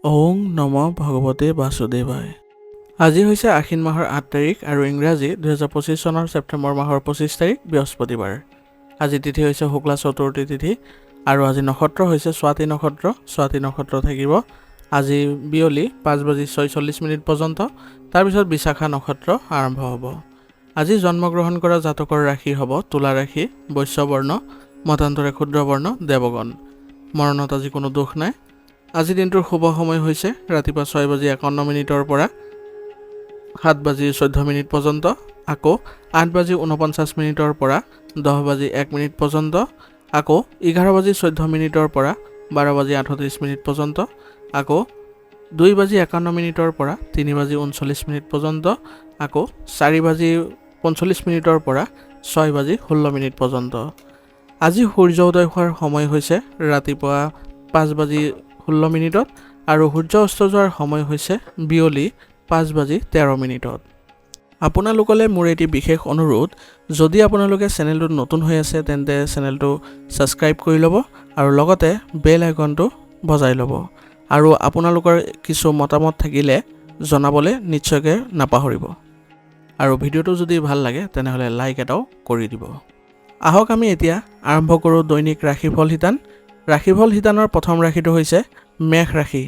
ওং নম ভগৱতে বাসুদেৱায়। আজি হৈছে আশ্বিন মাহৰ ৮ তাৰিখ আৰু ইংৰাজী 2025 চনৰ ছেপ্টেম্বৰ মাহৰ 25 তাৰিখ বৃহস্পতিবাৰ। আজি তিথি হৈছে শুক্লা চতুৰ্থী তিথি আৰু আজি নক্ষত্ৰ হৈছে স্বাতি নক্ষত্ৰ। স্বাতি নক্ষত্ৰ থাকিব আজি বিয়লি 5:46 পৰ্যন্ত, তাৰপিছত বিশাখা নক্ষত্ৰ আৰম্ভ হ'ব। আজি জন্মগ্ৰহণ কৰা জাতকৰ ৰাশি হ'ব তুলা ৰাশি, বৈশ্য বৰ্ণ, মতান্তৰে ক্ষুদ্ৰ বৰ্ণ, দেৱগণ। মৰণত আজি কোনো দোষ নাই। আজি দিনটোৰ শুভ সময় হৈছে ৰাতিপুৱা 6:51 পৰা 7:14 পৰ্যন্ত, আকৌ 8:49 পৰা 10:01 পৰ্যন্ত, আকৌ 11:14 পৰা 12:38 পৰ্যন্ত, আকৌ 2:51 পৰা 3:39 পৰ্যন্ত, আকৌ 4:45 পৰা 6:16 পৰ্যন্ত। আজি সূৰ্য উদয় হোৱাৰ সময় হৈছে ৰাতিপুৱা 5:16 আৰু সূৰ্য অস্ত যোৱাৰ সময় হৈছে বিয়লি 5:13। আপোনালোকলৈ মোৰ এটি বিশেষ অনুৰোধ, যদি আপোনালোকে চেনেলটোত নতুন হৈ আছে তেন্তে চেনেলটো ছাবস্ক্ৰাইব কৰি ল'ব আৰু লগতে বেল আইকনটো বজাই ল'ব। আৰু আপোনালোকৰ কিছু মতামত থাকিলে জনাবলৈ নিশ্চয়কৈ নাপাহৰিব। আৰু ভিডিঅ'টো যদি ভাল লাগে তেনেহ'লে লাইক এটাও কৰি দিব। আহক আমি এতিয়া আৰম্ভ কৰোঁ দৈনিক ৰাশিফল শিতান। ৰাশিফল শিতানৰ প্ৰথম ৰাশিটো হৈছে মেষ ৰাশি।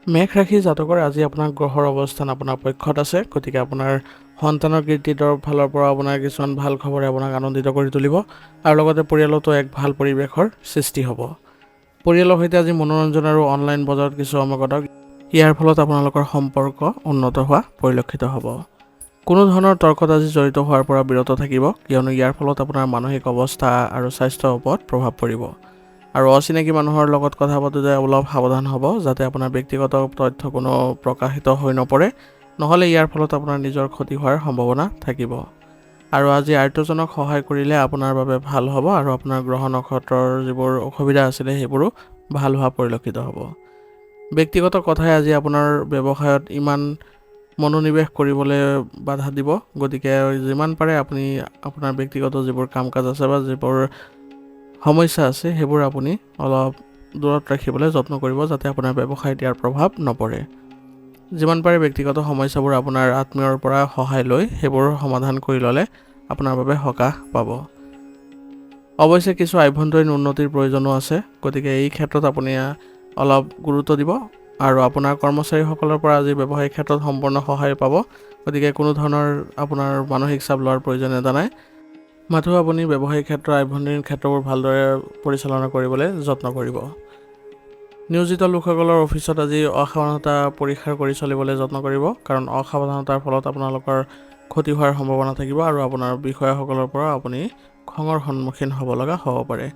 মেষ ৰাশি জাতকৰ আজি আপোনাৰ গ্ৰহৰ অৱস্থান আপোনাৰ পক্ষত আছে, গতিকে আপোনাৰ সন্তানৰ কৃতিত্বৰ ফালৰ পৰা আপোনাৰ কিছুমান ভাল খবৰে আপোনাক আনন্দিত কৰি তুলিব আৰু লগতে পৰিয়ালতো এক ভাল পৰিৱেশৰ সৃষ্টি হ'ব। পৰিয়ালৰ সৈতে আজি মনোৰঞ্জন আৰু অনলাইন বজাৰত কিছু সমাগত, ইয়াৰ ফলত আপোনালোকৰ সম্পৰ্ক উন্নত হোৱা পৰিলক্ষিত হ'ব। কোনো ধৰণৰ তৰ্কত আজি জড়িত হোৱাৰ পৰা বিৰত থাকিব, কিয়নো ইয়াৰ ফলত আপোনাৰ মানসিক অৱস্থা আৰু স্বাস্থ্যৰ ওপৰত প্ৰভাৱ পৰিব। আৰু অচিনাকি মানুহৰ লগত কথা পাতোঁতে অলপ সাৱধান হ'ব, যাতে আপোনাৰ ব্যক্তিগত তথ্য কোনো প্ৰকাশিত হৈ নপৰে, নহ'লে ইয়াৰ ফলত আপোনাৰ নিজৰ ক্ষতি হোৱাৰ সম্ভাৱনা থাকিব। আৰু আজি আৰ্তজনক সহায় কৰিলে আপোনাৰ বাবে ভাল হ'ব আৰু আপোনাৰ গ্ৰহ নক্ষত্ৰৰ যিবোৰ অসুবিধা আছিলে সেইবোৰো ভাল হোৱা পৰিলক্ষিত হ'ব। ব্যক্তিগত কথাই আজি আপোনাৰ ব্যৱসায়ত ইমান মনোনিৱেশ কৰিবলৈ বাধা দিব, গতিকে যিমান পাৰে আপুনি আপোনাৰ ব্যক্তিগত যিবোৰ কাম কাজ আছে বা যিবোৰ সমস্যা আছে সেইবোৰ আপুনি অলপ দূৰত ৰাখিবলৈ যত্ন কৰিব, যাতে আপোনাৰ ব্যৱসায়ত ইয়াৰ প্ৰভাৱ নপৰে। যিমান পাৰে ব্যক্তিগত সমস্যাবোৰ আপোনাৰ আত্মীয়ৰ পৰা সহায় লৈ সেইবোৰ সমাধান কৰি ল'লে আপোনাৰ বাবে সকাহ পাব। অৱশ্যে কিছু আভ্যন্তৰীণ উন্নতিৰ প্ৰয়োজনো আছে, গতিকে এই ক্ষেত্ৰত আপুনি অলপ গুৰুত্ব দিব আৰু আপোনাৰ কৰ্মচাৰীসকলৰ পৰা আজি ব্যৱসায়িক ক্ষেত্ৰত সম্পূৰ্ণ সহায় পাব, গতিকে কোনো ধৰণৰ আপোনাৰ মানসিক চাপ লোৱাৰ প্ৰয়োজনীয়তা নাই। মাথো আপুনি ব্যৱসায়িক ক্ষেত্ৰৰ আভ্যন্তৰীণ ক্ষেত্ৰবোৰ ভালদৰে পৰিচালনা কৰিবলৈ যত্ন কৰিব। নিয়োজিত লোকসকলৰ অফিচত আজি অসাৱধানতা পৰীক্ষা কৰি চলিবলৈ যত্ন কৰিব, কাৰণ অসাৱধানতাৰ ফলত আপোনালোকৰ ক্ষতি হোৱাৰ সম্ভাৱনা থাকিব আৰু আপোনাৰ বিষয়াসকলৰ পৰা আপুনি খঙৰ সন্মুখীন হ'ব লগা হ'ব পাৰে।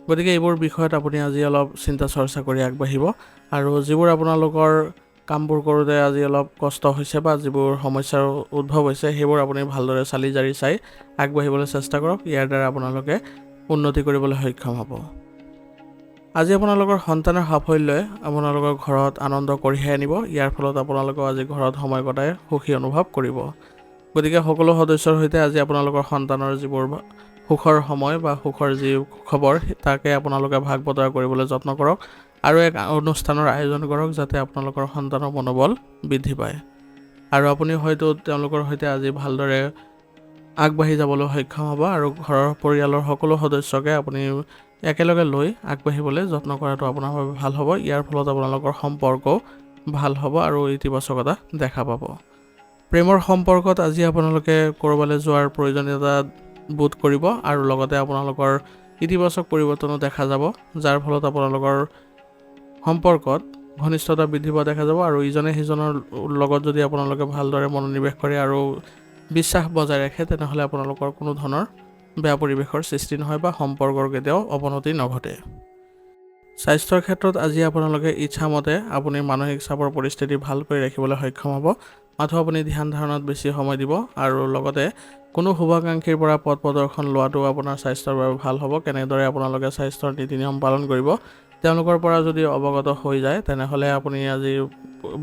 গতিকে এইবোৰ বিষয়ত আপুনি আজি অলপ চিন্তা চৰ্চা কৰি আগবাঢ়িব আৰু যিবোৰ আপোনালোকৰ কামবোৰ কৰোঁতে আজি অলপ কষ্ট হৈছে বা যিবোৰ সমস্যাৰ উদ্ভৱ হৈছে সেইবোৰ আপুনি ভালদৰে চালি জাৰি চাই আগবাঢ়িবলৈ চেষ্টা কৰক। ইয়াৰ দ্বাৰা আপোনালোকে উন্নতি কৰিবলৈ সক্ষম হ'ব। আজি আপোনালোকৰ সন্তানৰ সাফল্যই আপোনালোকৰ ঘৰত আনন্দ কঢ়িয়াই আনিব। ইয়াৰ ফলত আপোনালোকেও আজি ঘৰত সময় কটাই সুখী অনুভৱ কৰিব। গতিকে সকলো সদস্যৰ সৈতে আজি আপোনালোকৰ সন্তানৰ যিবোৰ সুখৰ সময় বা সুখৰ যি খবৰ তাকে আপোনালোকে ভাগ বতৰা কৰিবলৈ যত্ন কৰক আৰু এক অনুষ্ঠানৰ আয়োজন কৰক, যাতে আপোনালোকৰ সন্তানৰ মনোবল বৃদ্ধি পায় আৰু আপুনি হয়তো তেওঁলোকৰ সৈতে আজি ভালদৰে আগবাঢ়ি যাবলৈ সক্ষম হ'ব আৰু ঘৰৰ পৰিয়ালৰ সকলো সদস্যকে আপুনি একেলগে লৈ আগবাঢ়িবলৈ যত্ন কৰাটো আপোনাৰ বাবে ভাল হ'ব। ইয়াৰ ফলত আপোনালোকৰ সম্পৰ্কও ভাল হ'ব আৰু ইতিবাচকতা দেখা পাব। প্ৰেমৰ সম্পৰ্কত আজি আপোনালোকে ক'ৰবালৈ যোৱাৰ প্ৰয়োজনীয়তা বোধ কৰিব আৰু লগতে আপোনালোকৰ ইতিবাচক পৰিৱৰ্তনো দেখা যাব, যাৰ ফলত আপোনালোকৰ সম্পৰ্কত ঘনিষ্ঠতা বৃদ্ধি পোৱা দেখা যাব আৰু ইজনে সিজনৰ লগত যদি আপোনালোকে ভালদৰে মনোনিৱেশ কৰে আৰু বিশ্বাস বজাই ৰাখে, তেনেহ'লে আপোনালোকৰ কোনো ধৰণৰ বেয়া পৰিৱেশৰ সৃষ্টি নহয় বা সম্পৰ্কৰ কেতিয়াও অৱনতি নঘটে। স্বাস্থ্যৰ ক্ষেত্ৰত আজি আপোনালোকে ইচ্ছামতে আপুনি মানসিক চাপৰ পৰিস্থিতি ভাল কৰি ৰাখিবলৈ সক্ষম হ'ব। মাথো আপুনি ধ্যান ধাৰণাত বেছি সময় দিব আৰু লগতে কোনো শুভাকাংক্ষীৰ পৰা পথ প্ৰদৰ্শন লোৱাটো আপোনাৰ স্বাস্থ্যৰ বাবে ভাল হ'ব। কেনেদৰে আপোনালোকে স্বাস্থ্যৰ নীতি নিয়ম পালন কৰিব তেওঁলোকৰ পৰা যদি অৱগত হৈ যায়, তেনেহ'লে আপুনি আজি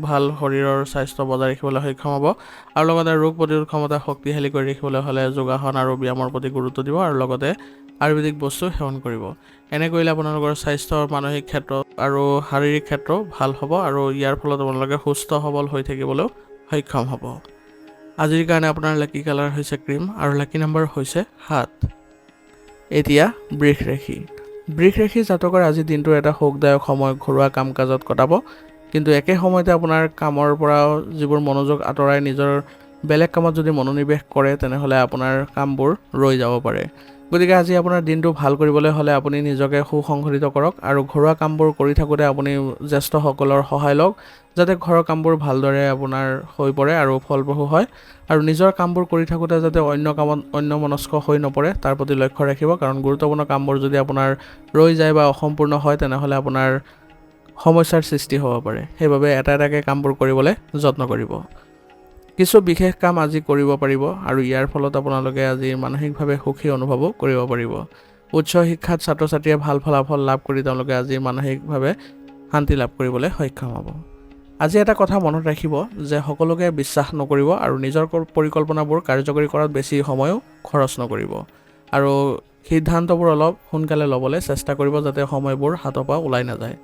ভাল শৰীৰৰ স্বাস্থ্য বজাই ৰাখিবলৈ সক্ষম হ'ব আৰু লগতে ৰোগ প্ৰতিৰোধ ক্ষমতা শক্তিশালী কৰি ৰাখিবলৈ হ'লে যোগাসন আৰু ব্যায়ামৰ প্ৰতি গুৰুত্ব দিব আৰু লগতে আয়ুৰ্বেদিক বস্তু সেৱন কৰিব। এনে কৰিলে আপোনালোকৰ স্বাস্থ্যৰ মানসিক ক্ষেত্ৰত আৰু শাৰীৰিক ক্ষেত্ৰও ভাল হ'ব আৰু ইয়াৰ ফলত আপোনালোকে সুস্থ সবল হৈ থাকিবলৈও সক্ষম হ'ব। আজিৰ কাৰণে আপোনাৰ লাকি কালাৰ হৈছে ক্ৰীম আৰু লাকি নম্বৰ হৈছে 7। এতিয়া বৃষ ৰাশি জাতকৰ আজিৰ দিনটোৰ এটা সুখদায়ক সময় ঘৰুৱা কাম কাজত কটাব, কিন্তু একে সময়তে আপোনাৰ কামৰ পৰা যিবোৰ মনোযোগ আঁতৰাই নিজৰ বেলেগ কামত যদি মনোনিৱেশ কৰে তেনেহ'লে আপোনাৰ কামবোৰ ৰৈ যাব পাৰে। গতিকে আজি আপোনাৰ দিনটো ভাল কৰিবলৈ হ'লে আপুনি নিজকে সুসংগঠিত কৰক আৰু ঘৰুৱা কামবোৰ কৰি থাকোঁতে আপুনি জ্যেষ্ঠসকলৰ সহায় লওক, যাতে ঘৰৰ কামবোৰ ভালদৰে আপোনাৰ হৈ পৰে আৰু ফলপ্ৰসূ হয়। আৰু নিজৰ কামবোৰ কৰি থাকোঁতে যাতে অন্য কামত অন্যমনস্ক হৈ নপৰে তাৰ প্ৰতি লক্ষ্য ৰাখিব, কাৰণ গুৰুত্বপূৰ্ণ কামবোৰ যদি আপোনাৰ ৰৈ যায় বা অসম্পূৰ্ণ হয় তেনেহ'লে আপোনাৰ সমস্যাৰ সৃষ্টি হ'ব পাৰে। সেইবাবে এটা এটাকৈ কামবোৰ কৰিবলৈ যত্ন কৰিব। কিছু বিশেষ কাম আজি কৰিব পাৰিব আৰু ইয়াৰ ফলত আপোনালোকে আজি মানসিকভাৱে সুখী অনুভৱো কৰিব পাৰিব। উচ্চ শিক্ষাত ছাত্ৰ ছাত্ৰীয়ে ভাল ফলাফল লাভ কৰি তেওঁলোকে আজি মানসিকভাৱে শান্তি লাভ কৰিবলৈ সক্ষম হ'ব। আজি এটা কথা মনত ৰাখিব যে সকলোকে বিশ্বাস নকৰিব আৰু নিজৰ পৰিকল্পনাবোৰ কাৰ্যকৰী কৰাত বেছি সময়ো খৰচ নকৰিব আৰু সিদ্ধান্তবোৰ অলপ সোনকালে ল'বলৈ চেষ্টা কৰিব যাতে সময়বোৰ হাতৰ পৰা ওলাই নাযায়।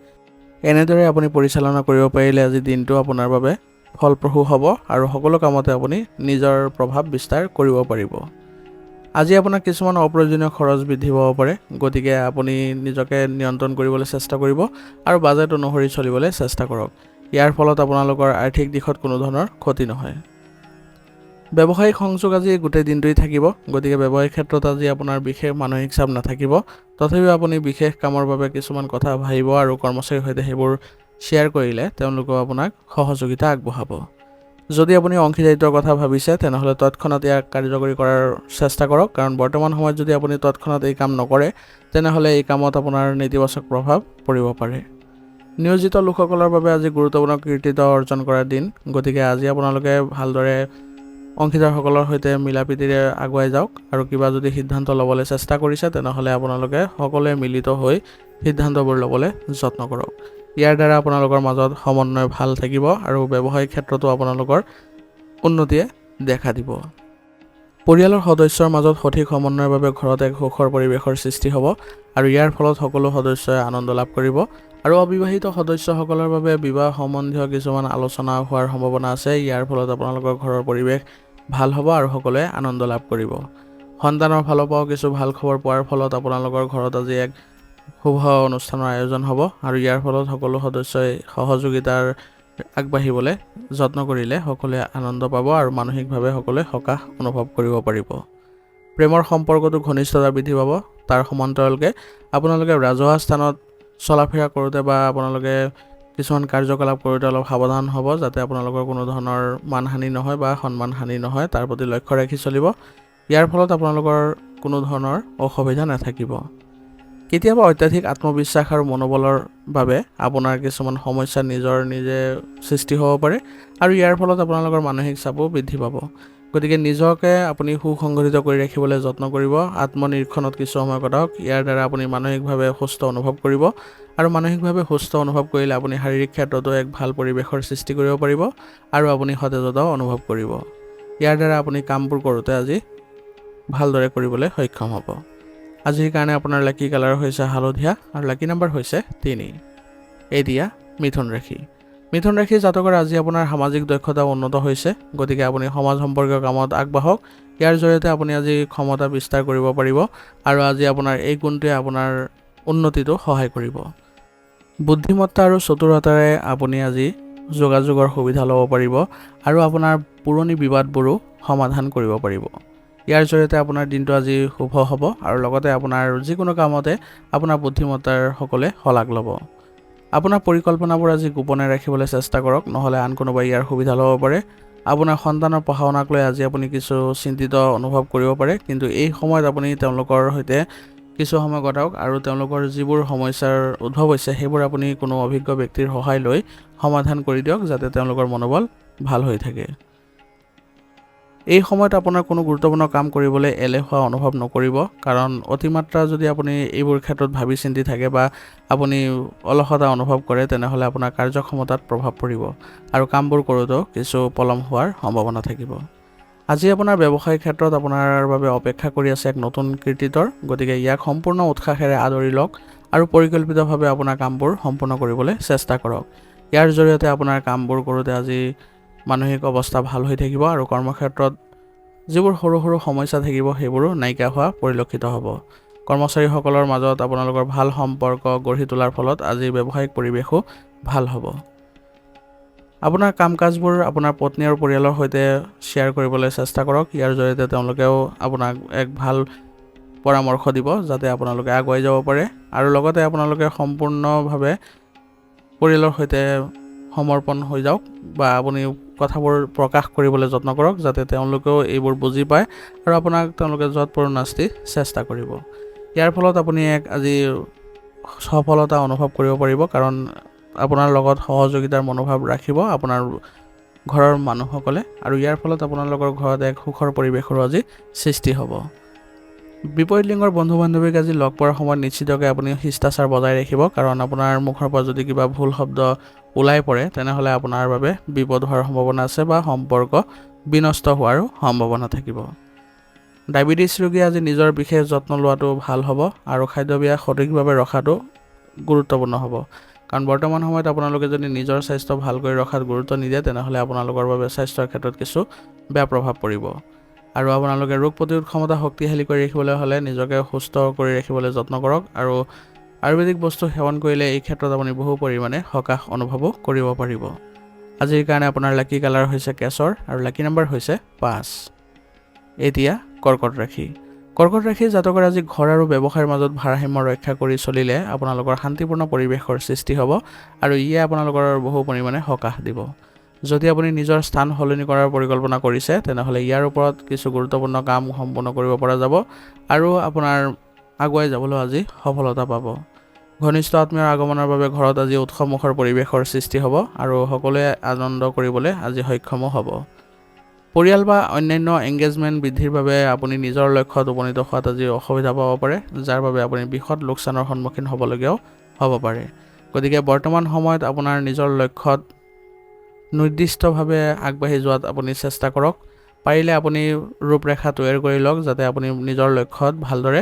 এনেদৰে আপুনি পৰিচালনা কৰিব পাৰিলে আজি দিনটো আপোনাৰ বাবে ফলপ্ৰসূ হ'ব আৰু সকলো কামতে আপুনি নিজৰ প্ৰভাৱ বিস্তাৰ কৰিব পাৰিব। আজি আপোনাৰ কিছুমান অপ্ৰয়োজনীয় খৰচ বৃদ্ধি পাব পাৰে, গতিকে আপুনি নিজকে নিয়ন্ত্ৰণ কৰিবলৈ চেষ্টা কৰিব আৰু বাজেট অনুসৰি চলিবলৈ চেষ্টা কৰক। ইয়াৰ ফলত আপোনালোকৰ আৰ্থিক দিশত কোনো ধৰণৰ ক্ষতি নহয়। ব্যৱসায়িক সংযোগ আজি গোটেই দিনটোৱেই থাকিব, গতিকে ব্যৱসায়িক ক্ষেত্ৰত আজি আপোনাৰ বিশেষ মানসিক চাপ নাথাকিব। তথাপিও আপুনি বিশেষ কামৰ বাবে কিছুমান কথা ভাবিব আৰু কৰ্মচাৰীৰ সৈতে সেইবোৰ শ্বেয়াৰ কৰিলে তেওঁলোকেও আপোনাক সহযোগিতা আগবঢ়াব। যদি আপুনি অংশীদাৰিত্বৰ কথা ভাবিছে তেনেহ'লে তৎক্ষণাত ইয়াক কাৰ্যকৰী কৰাৰ চেষ্টা কৰক, কাৰণ বৰ্তমান সময়ত যদি আপুনি তৎক্ষণাত এই কাম নকৰে তেনেহ'লে এই কামত আপোনাৰ নেতিবাচক প্ৰভাৱ পৰিব পাৰে। নিয়োজিত লোকসকলৰ বাবে আজি গুৰুত্বপূৰ্ণ কৃতিত্ব অৰ্জন কৰাৰ দিন, গতিকে আজি আপোনালোকে ভালদৰে অংশীদাৰসকলৰ সৈতে মিলাপ্ৰীতিৰে আগুৱাই যাওক আৰু কিবা যদি সিদ্ধান্ত ল'বলৈ চেষ্টা কৰিছে তেনেহ'লে আপোনালোকে সকলোৱে মিলিত হৈ সিদ্ধান্তবোৰ ল'বলৈ যত্ন কৰক। ইয়াৰ দ্বাৰা আপোনালোকৰ মাজত সমন্বয় ভাল থাকিব আৰু ব্যৱসায়িক ক্ষেত্ৰতো আপোনালোকৰ উন্নতিয়ে দেখা দিব। পৰিয়ালৰ সদস্যৰ মাজত সঠিক সমন্বয়ৰ বাবে ঘৰত এক সুখৰ পৰিৱেশৰ সৃষ্টি হ'ব আৰু ইয়াৰ ফলত সকলো সদস্যই আনন্দ লাভ কৰিব আৰু অবিবাহিত সদস্যসকলৰ বাবে বিবাহ সম্বন্ধীয় কিছুমান আলোচনা হোৱাৰ সম্ভাৱনা আছে। ইয়াৰ ফলত আপোনালোকৰ ঘৰৰ পৰিৱেশ ভাল হ'ব আৰু সকলোৱে আনন্দ লাভ কৰিব। সন্তানৰ ফালৰ পৰাও কিছু ভাল খবৰ পোৱাৰ ফলত আপোনালোকৰ ঘৰত আজি এক শুভ অনুষ্ঠানৰ আয়োজন হ'ব আৰু ইয়াৰ ফলত সকলো সদস্যই সহযোগিতাৰ আগবাঢ়িবলৈ যত্ন কৰিলে সকলোৱে আনন্দ পাব আৰু মানসিকভাৱে সকলোৱে সকাহ অনুভৱ কৰিব পাৰিব। প্ৰেমৰ সম্পৰ্কটো ঘনিষ্ঠতা বৃদ্ধি পাব। তাৰ সমান্তৰালকৈ আপোনালোকে ৰাজহুৱা স্থানত চলাফেৰা কৰোঁতে বা আপোনালোকে কিছুমান কাৰ্যকলাপ কৰোঁতে অলপ সাৱধান হ'ব, যাতে আপোনালোকৰ কোনো ধৰণৰ মানহানি নহয় বা সন্মানহানি নহয় তাৰ প্ৰতি লক্ষ্য ৰাখি চলিব। ইয়াৰ ফলত আপোনালোকৰ কোনো ধৰণৰ অসুবিধা নাথাকিব। কেতিয়াবা অত্যাধিক আত্মবিশ্বাস আৰু মনোবলৰ বাবে আপোনাৰ কিছুমান সমস্যা নিজে সৃষ্টি হ'ব পাৰে আৰু ইয়াৰ ফলত আপোনালোকৰ মানসিক চাপো বৃদ্ধি পাব। গতিকে নিজকে আপুনি সুসংগঠিত কৰি ৰাখিবলৈ যত্ন কৰিব। আত্মনিৰীক্ষণত কিছু সময় কটাওক। ইয়াৰ দ্বাৰা আপুনি মানসিকভাৱে সুস্থ অনুভৱ কৰিব আৰু মানসিকভাৱে সুস্থ অনুভৱ কৰিলে আপুনি শাৰীৰিক ক্ষেত্ৰতো এক ভাল পৰিৱেশৰ সৃষ্টি কৰিব পাৰিব আৰু আপুনি সতেজতাও অনুভৱ কৰিব। ইয়াৰ দ্বাৰা আপুনি কামবোৰ কৰোঁতে আজি ভালদৰে কৰিবলৈ সক্ষম হ'ব। আজিৰ কাৰণে আপোনাৰ লাকি কালাৰ হৈছে হালধীয়া আৰু লাকি নম্বৰ হৈছে 3। এতিয়া মিথুন ৰাশি জাতকৰ আজি আপোনাৰ সামাজিক দক্ষতা উন্নত হৈছে, গতিকে আপুনি সমাজ সম্পৰ্কীয় কামত আগবাঢ়ক। ইয়াৰ জৰিয়তে আপুনি আজি ক্ষমতা বিস্তাৰ কৰিব পাৰিব আৰু আজি আপোনাৰ এই গুণটোৱে আপোনাৰ উন্নতিটো সহায় কৰিব। বুদ্ধিমত্তা আৰু চতুৰতাৰে আপুনি আজি যোগাযোগৰ সুবিধা ল'ব পাৰিব আৰু আপোনাৰ পুৰণি বিবাদবোৰো সমাধান কৰিব পাৰিব। ইয়াৰ জৰিয়তে আপোনাৰ দিনটো আজি শুভ হ'ব আৰু লগতে আপোনাৰ যিকোনো কামতে আপোনাৰ বুদ্ধিমত্তাৰ সকলোৱে শলাগ ল'ব। আপোনাৰ পৰিকল্পনাবোৰ আজি গোপনে ৰাখিবলৈ চেষ্টা কৰক, নহ'লে আন কোনোবাই ইয়াৰ সুবিধা ল'ব পাৰে। আপোনাৰ সন্তানৰ পঢ়া শুনাক লৈ আজি আপুনি কিছু চিন্তিত অনুভৱ কৰিব পাৰে, কিন্তু এই সময়ত আপুনি তেওঁলোকৰ সৈতে কিছু সময় কটাওক আৰু তেওঁলোকৰ যিবোৰ সমস্যাৰ উদ্ভৱ হৈছে সেইবোৰ আপুনি কোনো অভিজ্ঞ ব্যক্তিৰ সহায় লৈ সমাধান কৰি দিয়ক, যাতে তেওঁলোকৰ মনোবল ভাল হৈ থাকে। এই সময়ত আপোনাৰ কোনো গুৰুত্বপূৰ্ণ কাম কৰিবলৈ এলেহুৱা অনুভৱ নকৰিব, কাৰণ অতিমাত্ৰা যদি আপুনি এইবোৰ ক্ষেত্ৰত ভাবি চিন্তি থাকে বা আপুনি অলসতা অনুভৱ কৰে তেনেহ'লে আপোনাৰ কাৰ্যক্ষমতাত প্ৰভাৱ পৰিব আৰু কামবোৰ কৰোঁতেও কিছু পলম হোৱাৰ সম্ভাৱনা থাকিব। আজি আপোনাৰ ব্যৱসায়িক ক্ষেত্ৰত আপোনাৰ বাবে অপেক্ষা কৰি আছে এক নতুন কৃতিত্বৰ, গতিকে ইয়াক সম্পূৰ্ণ উৎসাহেৰে আদৰি লওক আৰু পৰিকল্পিতভাৱে আপোনাৰ কামবোৰ সম্পূৰ্ণ কৰিবলৈ চেষ্টা কৰক। ইয়াৰ জৰিয়তে আপোনাৰ কামবোৰ কৰোঁতে আজি মানসিক অৱস্থা ভাল হৈ থাকিব আৰু কৰ্মক্ষেত্ৰত যিবোৰ সৰু সৰু সমস্যা থাকিব সেইবোৰো নাইকিয়া হোৱা পৰিলক্ষিত হ'ব। কৰ্মচাৰীসকলৰ মাজত আপোনালোকৰ ভাল সম্পৰ্ক গঢ়ি তোলাৰ ফলত আজি ব্যৱসায়িক পৰিৱেশো ভাল হ'ব। আপোনাৰ কাম কাজবোৰ আপোনাৰ পত্নী আৰু পৰিয়ালৰ সৈতে শ্বেয়াৰ কৰিবলৈ চেষ্টা কৰক। ইয়াৰ জৰিয়তে তেওঁলোকেও আপোনাক এক ভাল পৰামৰ্শ দিব যাতে আপোনালোকে আগুৱাই যাব পাৰে আৰু লগতে আপোনালোকে সম্পূৰ্ণভাৱে পৰিয়ালৰ সৈতে সমৰ্পণ হৈ যাওক বা আপুনি কথাবোৰ প্ৰকাশ কৰিবলৈ যত্ন কৰক যাতে তেওঁলোকেও এইবোৰ বুজি পায় আৰু আপোনাক তেওঁলোকে যৎপৰোনাস্তি চেষ্টা কৰিব। ইয়াৰ ফলত আপুনি আজি সফলতা অনুভৱ কৰিব পাৰিব কাৰণ আপোনাৰ লগত সহযোগিতাৰ মনোভাৱ ৰাখিব আপোনাৰ ঘৰৰ মানুহসকলে আৰু ইয়াৰ ফলত আপোনালোকৰ ঘৰত এক সুখৰ পৰিৱেশৰো আজি সৃষ্টি হ'ব। বিপৰীত লিংগৰ বন্ধু বান্ধৱীক আজি লগ পোৱাৰ সময়ত নিশ্চিতকৈ আপুনি শিষ্টাচাৰ বজাই ৰাখিব কাৰণ আপোনাৰ মুখৰ পৰা যদি কিবা ভুল শব্দ ওলাই পৰে তেনেহ'লে আপোনাৰ বাবে বিপদ হোৱাৰ সম্ভাৱনা আছে বা সম্পৰ্ক বিনষ্ট হোৱাৰো সম্ভাৱনা থাকিব। ডায়েবেটিছ ৰোগীয়ে আজি নিজৰ বিশেষ যত্ন লোৱাটো ভাল হ'ব আৰু খাদ্যাভ্যাস সঠিকভাৱে ৰখাটো গুৰুত্বপূৰ্ণ হ'ব কাৰণ বৰ্তমান সময়ত আপোনালোকে যদি নিজৰ স্বাস্থ্য ভালকৈ ৰখাত গুৰুত্ব নিদিয়ে তেনেহ'লে আপোনালোকৰ বাবে স্বাস্থ্যৰ ক্ষেত্ৰত কিছু বেয়া প্ৰভাৱ পৰিব আৰু আপোনালোকে ৰোগ প্ৰতিৰোধ ক্ষমতা শক্তিশালী কৰি ৰাখিবলৈ হ'লে নিজকে সুস্থ কৰি ৰাখিবলৈ যত্ন কৰক আৰু আয়ুৰ্বেদিক বস্তু সেৱন কৰিলে এই ক্ষেত্ৰত আপুনি বহু পৰিমাণে সকাহ অনুভৱো কৰিব পাৰিব। আজিৰ কাৰণে আপোনাৰ লাকি কালাৰ হৈছে কেশৰ আৰু লাকি নম্বৰ হৈছে 5। এতিয়া কৰ্কট ৰাশি। কৰ্কট ৰাশিৰ জাতকৰ আজি ঘৰ আৰু ব্যৱসায়ৰ মাজত ভাৰসাম্য ৰক্ষা কৰি চলিলে আপোনালোকৰ শান্তিপূৰ্ণ পৰিৱেশৰ সৃষ্টি হ'ব আৰু ইয়ে আপোনালোকৰ বহু পৰিমাণে সকাহ দিব। যদি আপুনি নিজৰ স্থান সলনি কৰাৰ পৰিকল্পনা কৰিছে তেনেহ'লে ইয়াৰ ওপৰত কিছু গুৰুত্বপূৰ্ণ কাম সম্পূৰ্ণ কৰিব পৰা যাব আৰু আপোনাৰ আগুৱাই যাবলৈ আজি সফলতা পাব। ঘনিষ্ঠ আত্মীয়ৰ আগমনৰ বাবে ঘৰত আজি উৎসৱমুখৰ পৰিৱেশৰ সৃষ্টি হ'ব আৰু সকলোৱে আনন্দ কৰিবলৈ আজি সক্ষমো হ'ব। পৰিয়াল বা অন্যান্য এংগেজমেণ্ট বৃদ্ধিৰ বাবে আপুনি নিজৰ লক্ষ্যত উপনীত হোৱাত আজি অসুবিধা পাব পাৰে যাৰ বাবে আপুনি বৃহৎ লোকচানৰ সন্মুখীন হ'বলগীয়াও হ'ব পাৰে। গতিকে বৰ্তমান সময়ত আপোনাৰ নিজৰ লক্ষ্যত নিৰ্দিষ্টভাৱে আগবাঢ়ি যোৱাত আপুনি চেষ্টা কৰক। পাৰিলে আপুনি ৰূপৰেখা তৈয়াৰ কৰি লওক যাতে আপুনি নিজৰ লক্ষ্যত ভালদৰে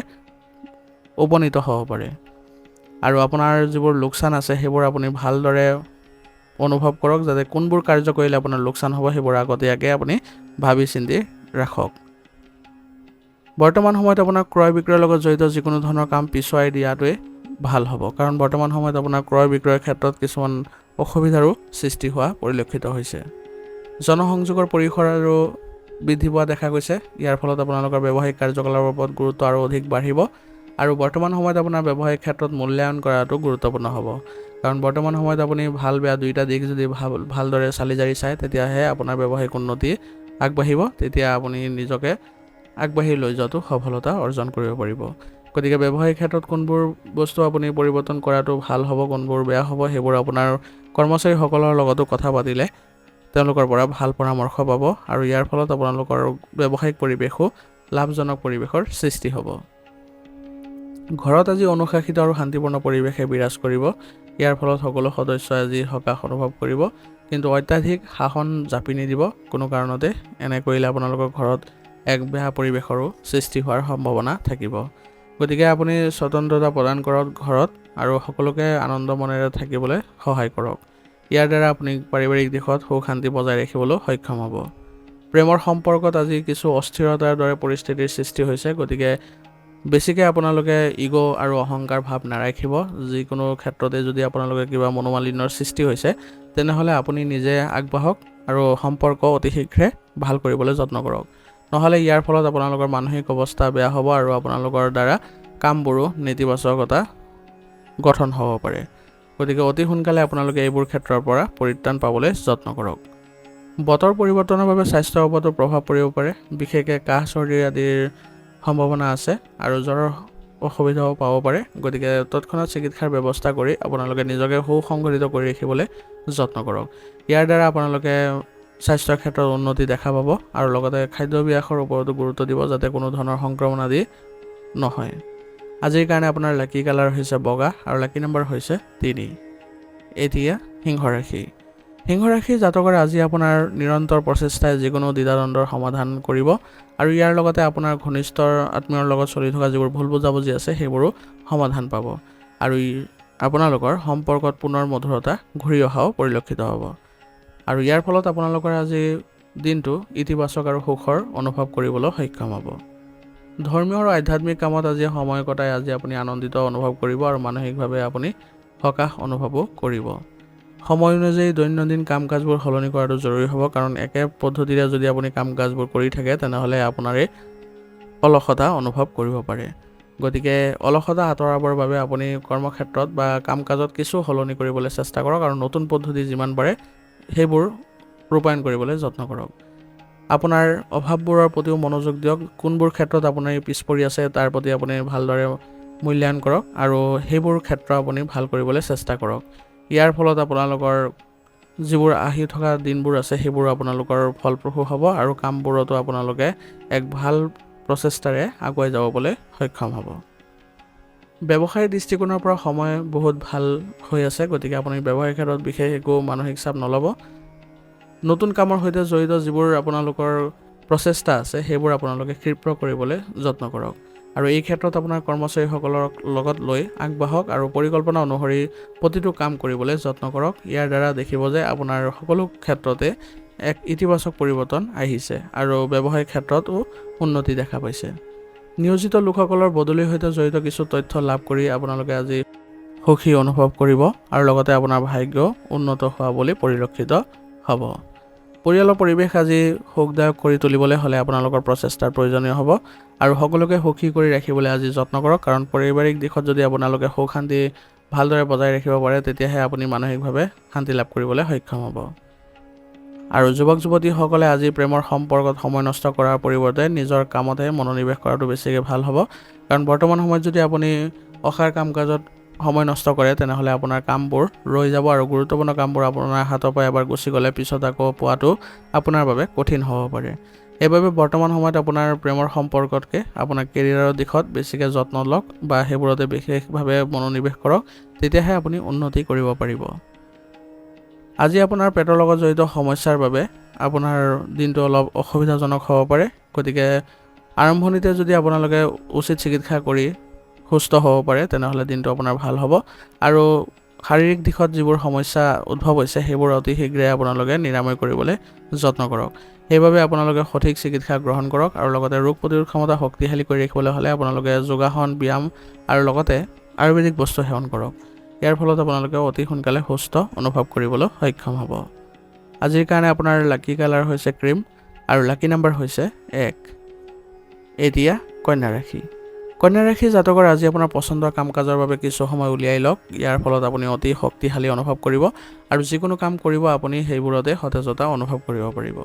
উপনীত হ'ব পাৰে আৰু আপোনাৰ যিবোৰ লোকচান আছে সেইবোৰ আপুনি ভালদৰে অনুভৱ কৰক যাতে কোনবোৰ কাৰ্য কৰিলে আপোনাৰ লোকচান হ'ব সেইবোৰ আগতীয়াকৈ আপুনি ভাবি চিন্তি ৰাখক। বৰ্তমান সময়ত আপোনাৰ ক্ৰয় বিক্ৰয়ৰ লগত জড়িত যিকোনো ধৰণৰ কাম পিছুৱাই দিয়াটোৱে ভাল হ'ব কাৰণ বৰ্তমান সময়ত আপোনাৰ ক্ৰয় বিক্ৰয়ৰ ক্ষেত্ৰত কিছুমান অসুবিধাৰো সৃষ্টি হোৱা পৰিলক্ষিত হৈছে। জনসংযোগৰ পৰিসৰ আৰু বৃদ্ধি পোৱা দেখা গৈছে। ইয়াৰ ফলত আপোনালোকৰ ব্যৱসায়িক কাৰ্যকলাপৰ ওপৰত গুৰুত্ব আৰু অধিক বাঢ়িব আৰু বৰ্তমান সময়ত আপোনাৰ ব্যৱসায়িক ক্ষেত্ৰত মূল্যায়ন কৰাটো গুৰুত্বপূৰ্ণ হ'ব কাৰণ বৰ্তমান সময়ত আপুনি ভাল বেয়া দুয়োটা দিশ যদি ভালদৰে চালি জাৰি চায় তেতিয়াহে আপোনাৰ ব্যৱসায়িক উন্নতি আগবাঢ়িব, তেতিয়া আপুনি নিজকে আগবাঢ়ি লৈ যোৱাটো সফলতা অৰ্জন কৰিব পাৰিব। গতিকে ব্যৱসায়িক ক্ষেত্ৰত কোনবোৰ বস্তু আপুনি পৰিৱৰ্তন কৰাটো ভাল হ'ব কোনবোৰ বেয়া হ'ব সেইবোৰ আপোনাৰ কৰ্মচাৰীসকলৰ লগতো কথা পাতিলে তেওঁলোকৰ পৰা ভাল পৰামৰ্শ পাব আৰু ইয়াৰ ফলত আপোনালোকৰ ব্যৱসায়িক পৰিৱেশো লাভজনক পৰিৱেশৰ সৃষ্টি হ'ব। ঘৰত আজি অনুশাসিত আৰু শান্তিপূৰ্ণ পৰিৱেশে বিৰাজ কৰিব। ইয়াৰ ফলত সকলো সদস্যই আজি সকাহ অনুভৱ কৰিব কিন্তু অত্যাধিক শাসন জাপি নিদিব কোনো কাৰণতে। এনে কৰিলে আপোনালোকৰ ঘৰত এক বেয়া পৰিৱেশৰো সৃষ্টি হোৱাৰ সম্ভাৱনা থাকিব। গতিকে আপুনি স্বতন্ত্ৰতা প্ৰদান কৰক ঘৰত আৰু সকলোকে আনন্দ মনেৰে থাকিবলৈ সহায় কৰক। ইয়াৰ দ্বাৰা আপুনি পাৰিবাৰিক দিশত সুখ শান্তি বজাই ৰাখিবলৈ সক্ষম হ'ব। প্ৰেমৰ সম্পৰ্কত আজি কিছু অস্থিৰতাৰ দৰে পৰিস্থিতিৰ সৃষ্টি হৈছে গতিকে বেছিকৈ আপোনালোকে ইগ' আৰু অহংকাৰ ভাৱ নাৰাখিব। যিকোনো ক্ষেত্ৰতে যদি আপোনালোকে কিবা মনোমালিন্যৰ সৃষ্টি হৈছে তেনেহ'লে আপুনি নিজে আগবাঢ়ক আৰু সম্পৰ্ক অতি শীঘ্ৰে ভাল কৰিবলৈ যত্ন কৰক, নহ'লে ইয়াৰ ফলত আপোনালোকৰ মানসিক অৱস্থা বেয়া হ'ব আৰু আপোনালোকৰ দ্বাৰা কামবোৰো নেতিবাচকতা গঠন হ'ব পাৰে। গতিকে অতি সোনকালে আপোনালোকে এইবোৰ ক্ষেত্ৰৰ পৰা পৰিত্ৰাণ পাবলৈ যত্ন কৰক। বতৰ পৰিৱৰ্তনৰ বাবে স্বাস্থ্যৰ ওপৰতো প্ৰভাৱ পৰিব পাৰে, বিশেষকৈ কাহ চৰ্দি আদিৰ সম্ভাৱনা আছে আৰু জ্বৰৰ অসুবিধাও পাব পাৰে। গতিকে তৎক্ষণাত চিকিৎসাৰ ব্যৱস্থা কৰি আপোনালোকে নিজকে সুসংগঠিত কৰি ৰাখিবলৈ যত্ন কৰক। ইয়াৰ দ্বাৰা আপোনালোকে স্বাস্থ্যৰ ক্ষেত্ৰত উন্নতি দেখা পাব আৰু লগতে খাদ্যাভ্যাসৰ ওপৰতো গুৰুত্ব দিব যাতে কোনো ধৰণৰ সংক্ৰমণ আদি নহয়। আজিৰ কাৰণে আপোনাৰ লাকি কালাৰ হৈছে বগা আৰু লাকি নম্বৰ হৈছে 3। এতিয়া সিংহ ৰাশি। সিংহ ৰাশিৰ জাতকৰে আজি আপোনাৰ নিৰন্তৰ প্ৰচেষ্টাই যিকোনো দ্বিধাদ্বন্দ্বৰ সমাধান কৰিব আৰু ইয়াৰ লগতে আপোনাৰ ঘনিষ্ঠ আত্মীয়ৰ লগত চলি থকা যিবোৰ ভুল বুজাবুজি আছে সেইবোৰো সমাধান পাব। আৰু আপোনালোকৰ সম্পৰ্কত পুনৰ মধুৰতা ঘূৰি অহাও পৰিলক্ষিত হ'ব। আৰু ইয়াৰ ফলত আপোনালোকৰ আজি দিনটো ইতিবাচক আৰু সুখৰ অনুভৱ কৰিবলৈ সক্ষম হ'ব। ধৰ্মীয় আৰু আধ্যাত্মিক কামত আজি সময় কটাই আজি আপুনি আনন্দিত অনুভৱ কৰিব আৰু মানসিকভাৱে আপুনি সকাহ অনুভৱো কৰিব। সময় অনুযায়ী দৈনন্দিন কাম কাজবোৰ সলনি কৰাটো জৰুৰী হ'ব, কাৰণ একে পদ্ধতিৰে যদি আপুনি কাম কাজবোৰ কৰি থাকে তেনেহ'লে আপোনাৰে অলসতা অনুভৱ কৰিব পাৰে। গতিকে অলসতা আঁতৰাবৰ বাবে আপুনি কৰ্মক্ষেত্ৰত বা কাম কাজত কিছু সলনি কৰিবলৈ চেষ্টা কৰক আৰু নতুন পদ্ধতি যিমান পাৰে সেইবোৰ ৰূপায়ণ কৰিবলৈ যত্ন কৰক। আপোনাৰ অভাৱবোৰৰ প্ৰতিও মনোযোগ দিয়ক। কোনবোৰ ক্ষেত্ৰত আপুনি পিছ পৰি আছে তাৰ প্ৰতি আপুনি ভালদৰে মূল্যায়ন কৰক আৰু সেইবোৰ ক্ষেত্ৰ আপুনি ভাল কৰিবলৈ চেষ্টা কৰক। ইয়াৰ ফলত আপোনালোকৰ যিবোৰ আহি থকা দিনবোৰ আছে সেইবোৰ আপোনালোকৰ ফলপ্ৰসূ হ'ব আৰু কামবোৰতো আপোনালোকে এক ভাল প্ৰচেষ্টাৰে আগুৱাই যাবলৈ সক্ষম হ'ব। ব্যৱসায়িক দৃষ্টিকোণৰ পৰা সময় বহুত ভাল হৈ আছে, গতিকে আপুনি ব্যৱসায়িক ক্ষেত্ৰত বিশেষ একো মানসিক চাপ নল'ব। নতুন কামৰ সৈতে জড়িত যিবোৰ আপোনালোকৰ প্ৰচেষ্টা আছে সেইবোৰ আপোনালোকে ক্ষীপ্ৰ কৰিবলৈ যত্ন কৰক আৰু এই ক্ষেত্ৰত আপোনাৰ কৰ্মচাৰীসকলৰ লগত লৈ আগবাঢ়ক আৰু পৰিকল্পনা অনুসৰি প্ৰতিটো কাম কৰিবলৈ যত্ন কৰক। ইয়াৰ দ্বাৰা দেখিব যে আপোনাৰ সকলো ক্ষেত্ৰতে এক ইতিবাচক পৰিৱৰ্তন আহিছে আৰু ব্যৱসায়িক ক্ষেত্ৰতো উন্নতি দেখা পাইছে। নিয়োজিত লোকসকলৰ বদলিৰ সৈতে জড়িত কিছু তথ্য লাভ কৰি আপোনালোকে আজি সুখী অনুভৱ কৰিব আৰু লগতে আপোনাৰ ভাগ্য উন্নত হোৱা বুলি পৰিলক্ষিত হ'ব। পৰিয়ালৰ পৰিৱেশ আজি সুখদায়ক কৰি তুলিবলৈ হ'লে আপোনালোকৰ প্ৰচেষ্টাৰ প্ৰয়োজনীয় হ'ব আৰু সকলোকে সুখী কৰি ৰাখিবলৈ আজি যত্ন কৰক, কাৰণ পাৰিবাৰিক দিশত যদি আপোনালোকে সুখ শান্তি ভালদৰে বজাই ৰাখিব পাৰে তেতিয়াহে আপুনি মানসিকভাৱে শান্তি লাভ কৰিবলৈ সক্ষম হ'ব। আৰু যুৱক যুৱতীসকলে আজি প্ৰেমৰ সম্পৰ্কত সময় নষ্ট কৰাৰ পৰিৱৰ্তে নিজৰ কামতহে মনোনিৱেশ কৰাটো বেছিকৈ ভাল হ'ব, কাৰণ বৰ্তমান সময়ত যদি আপুনি অসাৰ কাম কাজত সময় নষ্ট কৰে তেনেহ'লে আপোনাৰ কামবোৰ ৰৈ যাব আৰু গুৰুত্বপূৰ্ণ কামবোৰ আপোনাৰ হাতৰ পৰা এবাৰ গুচি গ'লে পিছত আকৌ পোৱাটো আপোনাৰ বাবে কঠিন হ'ব পাৰে। সেইবাবে বৰ্তমান সময়ত আপোনাৰ প্ৰেমৰ সম্পৰ্কতকৈ আপোনাৰ কেৰিয়াৰৰ দিশত বেছিকৈ যত্ন লওক বা সেইবোৰতে বিশেষভাৱে মনোনিৱেশ কৰক, তেতিয়াহে আপুনি উন্নতি কৰিব পাৰিব। আজি আপোনাৰ পেটৰ লগত জড়িত সমস্যাৰ বাবে আপোনাৰ দিনটো অলপ অসুবিধাজনক হ'ব পাৰে, গতিকে আৰম্ভণিতে যদি আপোনালোকে উচিত চিকিৎসা কৰি সুস্থ হ'ব পাৰে তেনেহ'লে দিনটো আপোনাৰ ভাল হ'ব আৰু শাৰীৰিক দিশত যিবোৰ সমস্যা উদ্ভৱ হৈছে সেইবোৰ অতি শীঘ্ৰে আপোনালোকে নিৰাময় কৰিবলৈ যত্ন কৰক। সেইবাবে আপোনালোকে সঠিক চিকিৎসা গ্ৰহণ কৰক আৰু লগতে ৰোগ প্ৰতিৰোধ ক্ষমতা শক্তিশালী কৰি ৰাখিবলৈ হ'লে আপোনালোকে যোগাসন, ব্যায়াম আৰু লগতে আয়ুৰ্বেদিক বস্তু সেৱন কৰক। ইয়াৰ ফলত আপোনালোকে অতি সোনকালে সুস্থ অনুভৱ কৰিবলৈ সক্ষম হ'ব। আজিৰ কাৰণে আপোনাৰ লাকি কালাৰ হৈছে ক্ৰীম আৰু লাকি নাম্বাৰ হৈছে 1। এতিয়া কন্যা ৰাশি। কন্যা ৰাশি জাতকৰ আজি আপোনাৰ পচন্দৰ কাম কাজৰ বাবে কিছু সময় উলিয়াই লওক। ইয়াৰ ফলত আপুনি অতি শক্তিশালী অনুভৱ কৰিব আৰু যিকোনো কাম কৰিব আপুনি সেইবোৰতে সতেজতা অনুভৱ কৰিব পাৰিব।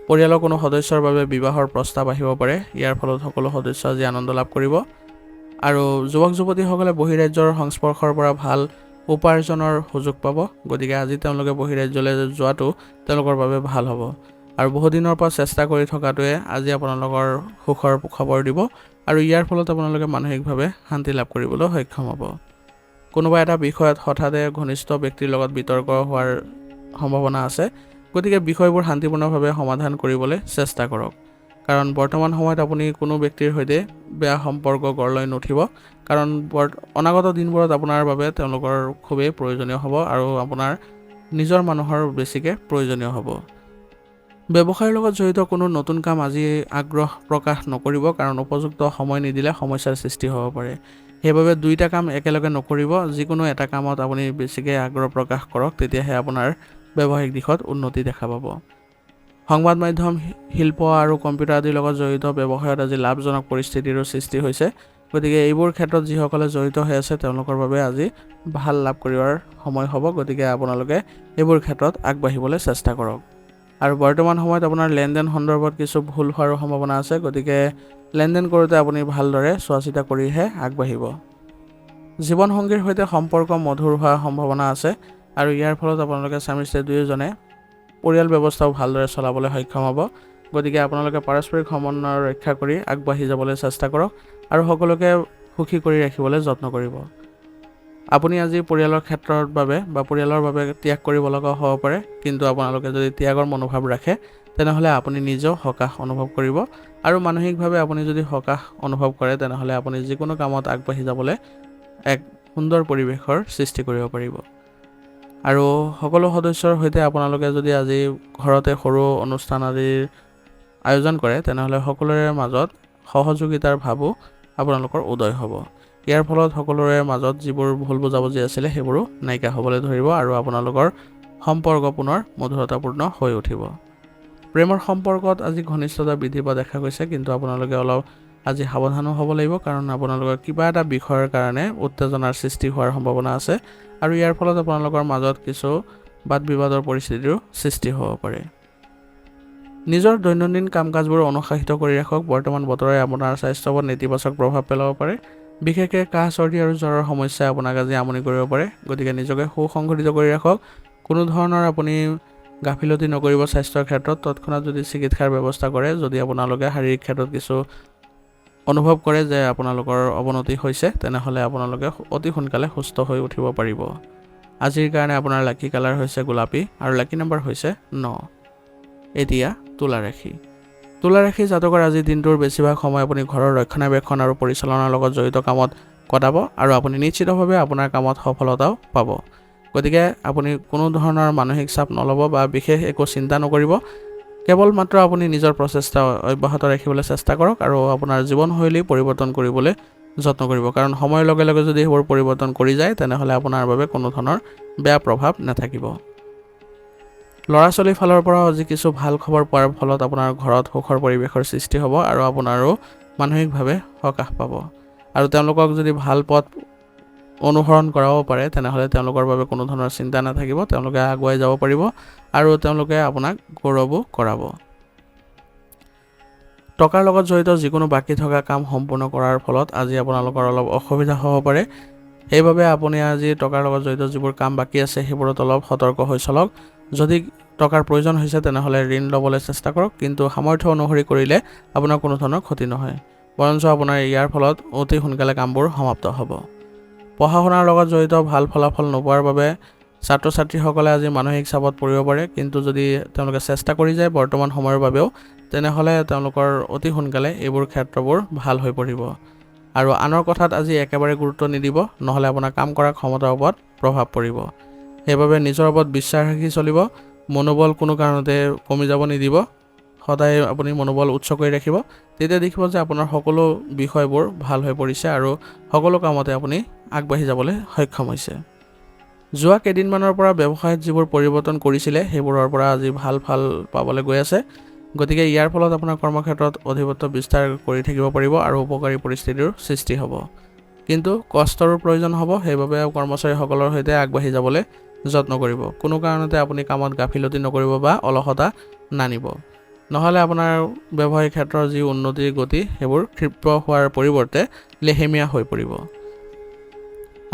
পৰিয়ালৰ কোনো সদস্যৰ বাবে বিবাহৰ প্ৰস্তাৱ আহিব পাৰে, ইয়াৰ ফলত সকলো সদস্য আজি আনন্দ লাভ কৰিব আৰু যুৱক যুৱতীসকলে বহিৰাজ্যৰ সংস্পৰ্শৰ পৰা ভাল উপাৰ্জনৰ সুযোগ পাব, গতিকে আজি তেওঁলোকে বহিৰাজ্যলৈ যোৱাটো তেওঁলোকৰ বাবে ভাল হ'ব আৰু বহুদিনৰ পৰা চেষ্টা কৰি থকাটোৱে আজি আপোনালোকৰ সুখৰ খবৰ দিব আৰু ইয়াৰ ফলত আপোনালোকে মানসিকভাৱে শান্তি লাভ কৰিবলৈ সক্ষম হ'ব। কোনোবা এটা বিষয়ত হঠাতে ঘনিষ্ঠ ব্যক্তিৰ লগত বিতৰ্ক হোৱাৰ সম্ভাৱনা আছে, গতিকে বিষয়বোৰ শান্তিপূৰ্ণভাৱে সমাধান কৰিবলৈ চেষ্টা কৰক, কাৰণ বৰ্তমান সময়ত আপুনি কোনো ব্যক্তিৰ সৈতে বেয়া সম্পৰ্ক গঢ় লৈ নুঠিব, কাৰণ অনাগত দিনবোৰত আপোনাৰ বাবে তেওঁলোকৰ খুবেই প্ৰয়োজনীয় হ'ব আৰু আপোনাৰ নিজৰ মানুহৰ বেছিকৈ প্ৰয়োজনীয় হ'ব। ব্যৱসায়ৰ লগত জড়িত কোনো নতুন কাম আজি আগ্ৰহ প্ৰকাশ নকৰিব, কাৰণ উপযুক্ত সময় নিদিলে সমস্যাৰ সৃষ্টি হ'ব পাৰে। সেইবাবে দুইটা কাম একেলগে নকৰিব, যিকোনো এটা কামত আপুনি বেছিকৈ আগ্ৰহ প্ৰকাশ কৰক, তেতিয়াহে আপোনাৰ ব্যৱসায়িক দিশত উন্নতি দেখা পাব। সংবাদ মাধ্যম, শিল্প আৰু কম্পিউটাৰ আদিৰ লগত জড়িত ব্যৱসায়ত আজি লাভজনক পৰিস্থিতিৰো সৃষ্টি হৈছে, গতিকে এইবোৰ ক্ষেত্ৰত যিসকলে জড়িত হৈ আছে তেওঁলোকৰ বাবে আজি ভাল লাভ কৰিবৰ সময় হ'ব, গতিকে আপোনালোকে এইবোৰ ক্ষেত্ৰত আগবাঢ়িবলৈ চেষ্টা কৰক। আৰু বৰ্তমান সময়ত আপোনাৰ লেনদেন সন্দৰ্ভত কিছু ভুল হোৱাৰো সম্ভাৱনা আছে, গতিকে লেনদেন কৰোঁতে আপুনি ভালদৰে চোৱা চিতা কৰিহে আগবাঢ়িব। জীৱনসংগীৰ সৈতে সম্পৰ্ক মধুৰ হোৱাৰ সম্ভাৱনা আছে আৰু ইয়াৰ ফলত আপোনালোকে স্বামী স্ত্ৰী দুয়োজনে পৰিয়াল ব্যৱস্থাও ভালদৰে চলাবলৈ সক্ষম হ'ব, গতিকে আপোনালোকে পাৰস্পৰিক সমন্বয় ৰক্ষা কৰি আগবাঢ়ি যাবলৈ চেষ্টা কৰক আৰু সকলোকে সুখী কৰি ৰাখিবলৈ যত্ন কৰিব। আপুনি আজি পৰিয়ালৰ ক্ষেত্ৰৰ বাবে বা পৰিয়ালৰ বাবে ত্যাগ কৰিব লগা হ'ব পাৰে, কিন্তু আপোনালোকে যদি ত্যাগৰ মনোভাৱ ৰাখে তেনেহ'লে আপুনি নিজেও সকাহ অনুভৱ কৰিব আৰু মানসিকভাৱে আপুনি যদি সকাহ অনুভৱ কৰে তেনেহ'লে আপুনি যিকোনো কামত আগবাঢ়ি যাবলৈ এক সুন্দৰ পৰিৱেশৰ সৃষ্টি কৰিব পাৰিব। আৰু সকলো সদস্যৰ সৈতে আপোনালোকে যদি আজি ঘৰতে সৰু অনুষ্ঠান আদিৰ আয়োজন কৰে তেনেহ'লে সকলোৰে মাজত সহযোগিতাৰ ভাৱো আপোনালোকৰ উদয় হ'ব। ইয়াৰ ফলত সকলোৰে মাজত যিবোৰ ভুল বুজাবুজি আছিলে সেইবোৰো নাইকিয়া হ'বলৈ ধৰিব আৰু আপোনালোকৰ সম্পৰ্ক পুনৰ মধুৰতাপূৰ্ণ হৈ উঠিব। প্ৰেমৰ সম্পৰ্কত আজি ঘনিষ্ঠতা বৃদ্ধি পোৱা দেখা গৈছে, কিন্তু আপোনালোকে অলপ আজি সাৱধানো হ'ব লাগিব, কাৰণ আপোনালোকৰ কিবা এটা বিষয়ৰ কাৰণে উত্তেজনাৰ সৃষ্টি হোৱাৰ সম্ভাৱনা আছে আৰু ইয়াৰ ফলত আপোনালোকৰ মাজত কিছু বাদ বিবাদৰ পৰিস্থিতিৰো সৃষ্টি হ'ব পাৰে। নিজৰ দৈনন্দিন কাম কাজবোৰ অনুশাসিত কৰি ৰাখক। বৰ্তমান বতৰে আপোনাৰ স্বাস্থ্যৰ ওপৰত নেতিবাচক প্ৰভাৱ পেলাব পাৰে। বিশেষকৈ কাহ চৰ্দি আৰু জ্বৰৰ সমস্যাই আপোনাক আজি আমনি কৰিব পাৰে, গতিকে নিজকে সুসংগঠিত কৰি ৰাখক। কোনো ধৰণৰ আপুনি গাফিলতি নকৰিব স্বাস্থ্যৰ ক্ষেত্ৰত। তৎক্ষণাত যদি চিকিৎসাৰ ব্যৱস্থা কৰে, যদি আপোনালোকে শাৰীৰিক ক্ষেত্ৰত কিছু অনুভৱ কৰে যে আপোনালোকৰ অৱনতি হৈছে, তেনেহ'লে আপোনালোকে অতি সোনকালে সুস্থ হৈ উঠিব পাৰিব। আজিৰ কাৰণে আপোনাৰ লাকি কালাৰ হৈছে গোলাপী আৰু লাকি নম্বৰ হৈছে 9। এতিয়া তুলা ৰাশি। তুলা ৰাশি জাতকৰ আজিৰ দিনটোৰ বেছিভাগ সময় আপুনি ঘৰৰ ৰক্ষণাবেক্ষণ আৰু পৰিচালনাৰ লগত জড়িত কামত কটাব আৰু আপুনি নিশ্চিতভাৱে আপোনাৰ কামত সফলতাও পাব। গতিকে আপুনি কোনো ধৰণৰ মানসিক চাপ নল'ব বা বিশেষ একো চিন্তা নকৰিব। কেৱল মাত্ৰ আপুনি নিজৰ প্ৰচেষ্টা অব্যাহত ৰাখিবলৈ চেষ্টা কৰক আৰু আপোনাৰ জীৱনশৈলী পৰিৱৰ্তন কৰিবলৈ যত্ন কৰিব, কাৰণ সময়ৰ লগে লগে যদি সেইবোৰ পৰিৱৰ্তন কৰি যায় তেনেহ'লে আপোনাৰ বাবে কোনো ধৰণৰ বেয়া প্ৰভাৱ নাথাকিব। ল'ৰা ছোৱালীৰ ফালৰ পৰা আজি কিছু ভাল খবৰ পোৱাৰ ফলত আপোনাৰ ঘৰত সুখৰ পৰিৱেশৰ সৃষ্টি হ'ব আৰু আপোনাৰো মানসিকভাৱে সকাহ পাব। আৰু তেওঁলোকক যদি ভাল পথ অনুসৰণ কৰাব পাৰে তেনেহ'লে তেওঁলোকৰ বাবে কোনো ধৰণৰ চিন্তা নাথাকিব, তেওঁলোকে আগুৱাই যাব পাৰিব আৰু তেওঁলোকে আপোনাক গৌৰৱো কৰাব। টকাৰ লগত জড়িত যিকোনো বাকী থকা কাম সম্পূৰ্ণ কৰাৰ ফলত আজি আপোনালোকৰ অলপ অসুবিধা হ'ব পাৰে। সেইবাবে আপুনি আজি টকাৰ লগত জড়িত যিবোৰ কাম বাকী আছে সেইবোৰত অলপ সতৰ্ক হৈ চলক। যদি টকাৰ প্ৰয়োজন হৈছে তেনেহ'লে ঋণ ল'বলৈ চেষ্টা কৰক, কিন্তু সামৰ্থ্য অনুসৰি কৰিলে আপোনাৰ কোনো ধৰণৰ ক্ষতি নহয়, বৰঞ্চ আপোনাৰ ইয়াৰ ফলত অতি সোনকালে কামবোৰ সমাপ্ত হ'ব। পঢ়া শুনাৰ লগত জড়িত ভাল ফলাফল নোপোৱাৰ বাবে ছাত্ৰ ছাত্ৰীসকলে আজি মানসিক চাপত পৰিব পাৰে, কিন্তু যদি তেওঁলোকে চেষ্টা কৰি যায় বৰ্তমান সময়ৰ বাবেও তেনেহ'লে তেওঁলোকৰ অতি সোনকালে এইবোৰ ক্ষেত্ৰবোৰ ভাল হৈ পৰিব। আৰু আনৰ কথাত আজি একেবাৰে গুৰুত্ব নিদিব, নহ'লে আপোনাৰ কাম কৰাৰ ক্ষমতাৰ ওপৰত প্ৰভাৱ পৰিব। সেইবাবে নিজৰ ওপৰত বিশ্বাস ৰাখি চলিব, মনোবল কোনো কাৰণতে কমি যাব নিদিব, সদায় আপুনি মনোবল উচ্চ কৰি ৰাখিব। তেতিয়া দেখিব যে আপোনাৰ সকলো বিষয়বোৰ ভাল হৈ পৰিছে আৰু সকলো কামতে আপুনি আগবাঢ়ি যাবলৈ সক্ষম হৈছে। যোৱা কেইদিনমানৰ পৰা ব্যৱসায়ত যিবোৰ পৰিৱৰ্তন কৰিছিলে সেইবোৰৰ পৰা আজি ভাল ফল পাবলৈ গৈ আছে, গতিকে ইয়াৰ ফলত আপোনাৰ কৰ্মক্ষেত্ৰত অধিপত্য বিস্তাৰ কৰি থাকিব পাৰিব আৰু উপকাৰী পৰিস্থিতিৰ সৃষ্টি হ'ব। কিন্তু কষ্টৰো প্ৰয়োজন হ'ব, সেইবাবে কৰ্মচাৰীসকলৰ সৈতে আগবাঢ়ি যাবলৈ যত্ন কৰিব। কোনো কাৰণতে আপুনি কামত গাফিলতি নকৰিব বা অলসতা নানিব, নহ'লে আপোনাৰ ব্যৱসায়িক ক্ষেত্ৰৰ যি উন্নতিৰ গতি সেইবোৰ ক্ষিপ্ৰ হোৱাৰ পৰিৱৰ্তে লেহেমীয়া হৈ পৰিব।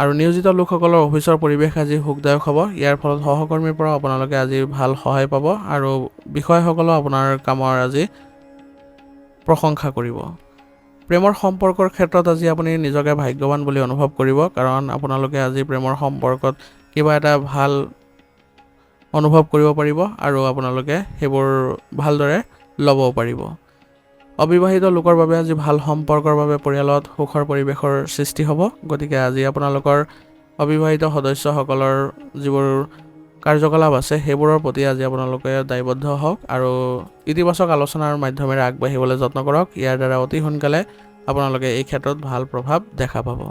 আৰু নিয়োজিত লোকসকলৰ অফিচৰ পৰিৱেশ আজি সুখদায়ক হ'ব। ইয়াৰ ফলত সহকৰ্মীৰ পৰা আপোনালোকে আজি ভাল সহায় পাব আৰু বিষয়াসকলেও আপোনাৰ কামৰ আজি প্ৰশংসা কৰিব। প্ৰেমৰ সম্পৰ্কৰ ক্ষেত্ৰত আজি আপুনি নিজকে ভাগ্যৱান বুলি অনুভৱ কৰিব, কাৰণ আপোনালোকে আজি প্ৰেমৰ সম্পৰ্কত কিবা এটা ভাল অনুভৱ কৰিব পাৰিব আৰু আপোনালোকে সেইবোৰ ভালদৰে ল'বও পাৰিব। অবিবাহিত লোকৰ বাবে আজি ভাল সম্পৰ্কৰ বাবে পৰিয়ালত সুখৰ পৰিৱেশৰ সৃষ্টি হ'ব, গতিকে আজি আপোনালোকৰ অবিবাহিত সদস্যসকলৰ যিবোৰ কাৰ্যকলাপ আছে সেইবোৰৰ প্ৰতি আজি আপোনালোকে দায়বদ্ধ হওক আৰু ইতিবাচক আলোচনাৰ মাধ্যমেৰে আগবাঢ়িবলৈ যত্ন কৰক। ইয়াৰ দ্বাৰা অতি সোনকালে আপোনালোকে এই ক্ষেত্ৰত ভাল প্ৰভাৱ দেখা পাব।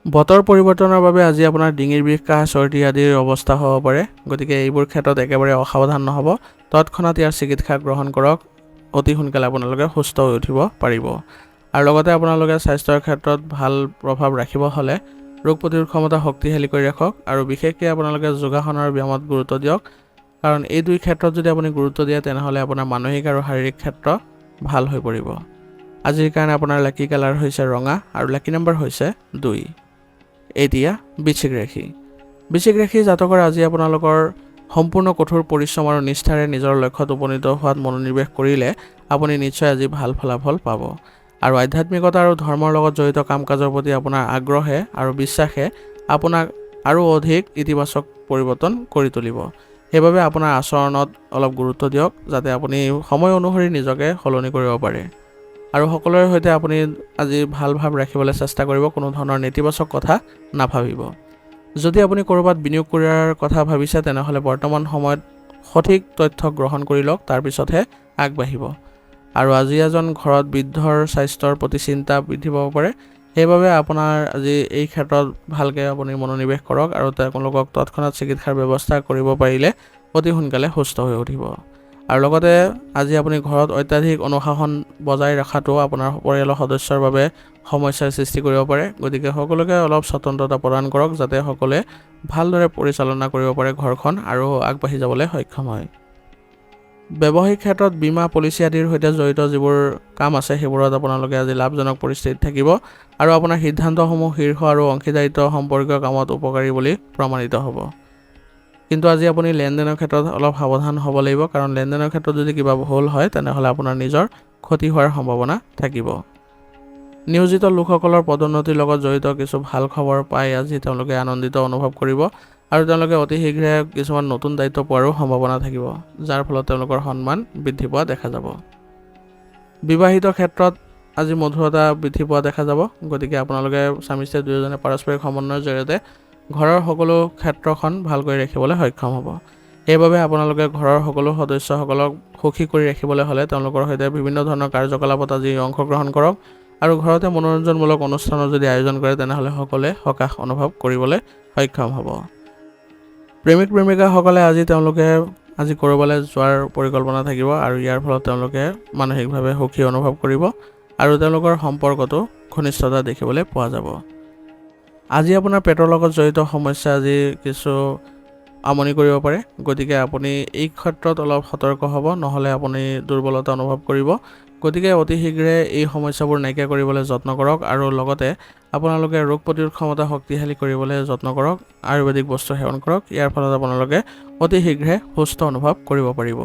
বতৰ পৰিৱৰ্তনৰ বাবে আজি আপোনাৰ ডিঙিৰ বিষ, কাহ, চৰ্দি আদিৰ অৱস্থা হ'ব পাৰে, গতিকে এইবোৰ ক্ষেত্ৰত একেবাৰে অসাৱধান নহ'ব, তৎক্ষণাত ইয়াৰ চিকিৎসা গ্ৰহণ কৰক। অতি সোনকালে আপোনালোকে সুস্থ হৈ উঠিব পাৰিব। আৰু লগতে আপোনালোকে স্বাস্থ্যৰ ক্ষেত্ৰত ভাল প্ৰভাৱ ৰাখিব হ'লে ৰোগ প্ৰতিৰোধ ক্ষমতা শক্তিশালী কৰি ৰাখক আৰু বিশেষকৈ আপোনালোকে যোগাসন আৰু ব্যায়ামত গুৰুত্ব দিয়ক, কাৰণ এই দুই ক্ষেত্ৰত যদি আপুনি গুৰুত্ব দিয়ে তেনেহ'লে আপোনাৰ মানসিক আৰু শাৰীৰিক ক্ষেত্ৰ ভাল হৈ পৰিব। আজিৰ কাৰণে আপোনাৰ লাকি কালাৰ হৈছে ৰঙা আৰু লাকি নম্বৰ হৈছে 2। এতিয়া বৃশ্চিক ৰাশি। বৃশ্চিক ৰাশি জাতকৰ আজি আপোনালোকৰ সম্পূৰ্ণ কঠোৰ পৰিশ্ৰম আৰু নিষ্ঠাৰে নিজৰ লক্ষ্যত উপনীত হোৱাত মনোনিৱেশ কৰিলে আপুনি নিশ্চয় আজি ভাল ফলাফল পাব। আৰু আধ্যাত্মিকতা আৰু ধৰ্মৰ লগত জড়িত কাম কাজৰ প্ৰতি আপোনাৰ আগ্ৰহে আৰু বিশ্বাসে আপোনাক আৰু অধিক ইতিবাচক পৰিৱৰ্তন কৰি তুলিব। সেইবাবে আপোনাৰ আচৰণত অলপ গুৰুত্ব দিয়ক, যাতে আপুনি সময় অনুসৰি নিজকে সলনি কৰিব পাৰে। আৰু সকলোৰে সৈতে আপুনি আজি ভাল ভাৱ ৰাখিবলৈ চেষ্টা কৰিব, কোনো ধৰণৰ নেতিবাচক কথা নাভাবিব। যদি আপুনি ক'ৰবাত বিনিয়োগ কৰাৰ কথা ভাবিছে তেনেহ'লে বৰ্তমান সময়ত সঠিক তথ্য গ্ৰহণ কৰি লওক, তাৰপিছতহে আগবাঢ়িব। আৰু আজি এজন ঘৰত বৃদ্ধৰ স্বাস্থ্যৰ প্ৰতি চিন্তা বৃদ্ধি পাব পাৰে, সেইবাবে আপোনাৰ আজি এই ক্ষেত্ৰত ভালকৈ আপুনি মনোনিৱেশ কৰক আৰু তেওঁলোকক তৎক্ষণাত চিকিৎসাৰ ব্যৱস্থা কৰিব পাৰিলে অতি সোনকালে সুস্থ হৈ উঠিব। আৰু লগতে আজি আপুনি ঘৰত অত্যাধিক অনুশাসন বজাই ৰখাটো আপোনাৰ পৰিয়ালৰ সদস্যৰ বাবে সমস্যাৰ সৃষ্টি কৰিব পাৰে, গতিকে সকলোকে অলপ স্বতন্ত্ৰতা প্ৰদান কৰক যাতে সকলোৱে ভালদৰে পৰিচালনা কৰিব পাৰে ঘৰখন আৰু আগবাঢ়ি যাবলৈ সক্ষম হয়। ব্যৱসায়িক ক্ষেত্ৰত বীমা পলিচি আদিৰ সৈতে জড়িত যিবোৰ কাম আছে সেইবোৰত আপোনালোকে আজি লাভজনক পৰিস্থিতিত থাকিব আৰু আপোনাৰ সিদ্ধান্তসমূহ শীৰ্ষ আৰু অংশীদাৰিত্ব সম্পৰ্কীয় কামত উপকাৰী বুলি প্ৰমাণিত হ'ব। কিন্তু আজি আপুনি লেনদেনৰ ক্ষেত্ৰত অলপ সাৱধান হ'ব লাগিব, কাৰণ লেনদেনৰ ক্ষেত্ৰত যদি কিবা ভুল হয় তেনেহ'লে আপোনাৰ নিজৰ ক্ষতি হোৱাৰ সম্ভাৱনা থাকিব। নিয়োজিত লোকসকলৰ পদোন্নতিৰ লগত জড়িত কিছু ভাল খবৰ পাই আজি তেওঁলোকে আনন্দিত অনুভৱ কৰিব আৰু তেওঁলোকে অতি শীঘ্ৰে কিছুমান নতুন দায়িত্ব পোৱাৰো সম্ভাৱনা থাকিব, যাৰ ফলত তেওঁলোকৰ সন্মান বৃদ্ধি পোৱা দেখা যাব। বিবাহিত ক্ষেত্ৰত আজি মধুৰতা বৃদ্ধি পোৱা দেখা যাব, গতিকে আপোনালোকে স্বামী স্ত্ৰী দুয়োজনে পাৰস্পৰিক সমন্বয়ৰ জৰিয়তে ঘৰৰ সকলো ক্ষেত্ৰখন ভালকৈ ৰাখিবলৈ সক্ষম হ'ব। সেইবাবে আপোনালোকে ঘৰৰ সকলো সদস্যসকলক সুখী কৰি ৰাখিবলৈ হ'লে তেওঁলোকৰ সৈতে বিভিন্ন ধৰণৰ কাৰ্যকলাপত আজি অংশগ্ৰহণ কৰক আৰু ঘৰতে মনোৰঞ্জনমূলক অনুষ্ঠানৰ যদি আয়োজন কৰে তেনেহ'লে সকলোৱে সকাহ অনুভৱ কৰিবলৈ সক্ষম হ'ব। প্ৰেমিক প্ৰেমিকাসকলে আজি ক'ৰবালৈ যোৱাৰ পৰিকল্পনা থাকিব আৰু ইয়াৰ ফলত তেওঁলোকে মানসিকভাৱে সুখী অনুভৱ কৰিব আৰু তেওঁলোকৰ সম্পৰ্কটো ঘনিষ্ঠতা দেখিবলৈ পোৱা যাব। আজি আপোনাৰ পেটৰ লগত জড়িত সমস্যা আজি কিছু আমনি কৰিব পাৰে, গতিকে আপুনি এই ক্ষেত্ৰত অলপ সতৰ্ক হ'ব, নহ'লে আপুনি দুৰ্বলতা অনুভৱ কৰিব। গতিকে অতি শীঘ্ৰে এই সমস্যাবোৰ নাইকিয়া কৰিবলৈ যত্ন কৰক আৰু লগতে আপোনালোকে ৰোগ প্ৰতিৰোধ ক্ষমতা শক্তিশালী কৰিবলৈ যত্ন কৰক, আয়ুৰ্বেদিক বস্তু সেৱন কৰক, ইয়াৰ ফলত আপোনালোকে অতি শীঘ্ৰে সুস্থ অনুভৱ কৰিব পাৰিব।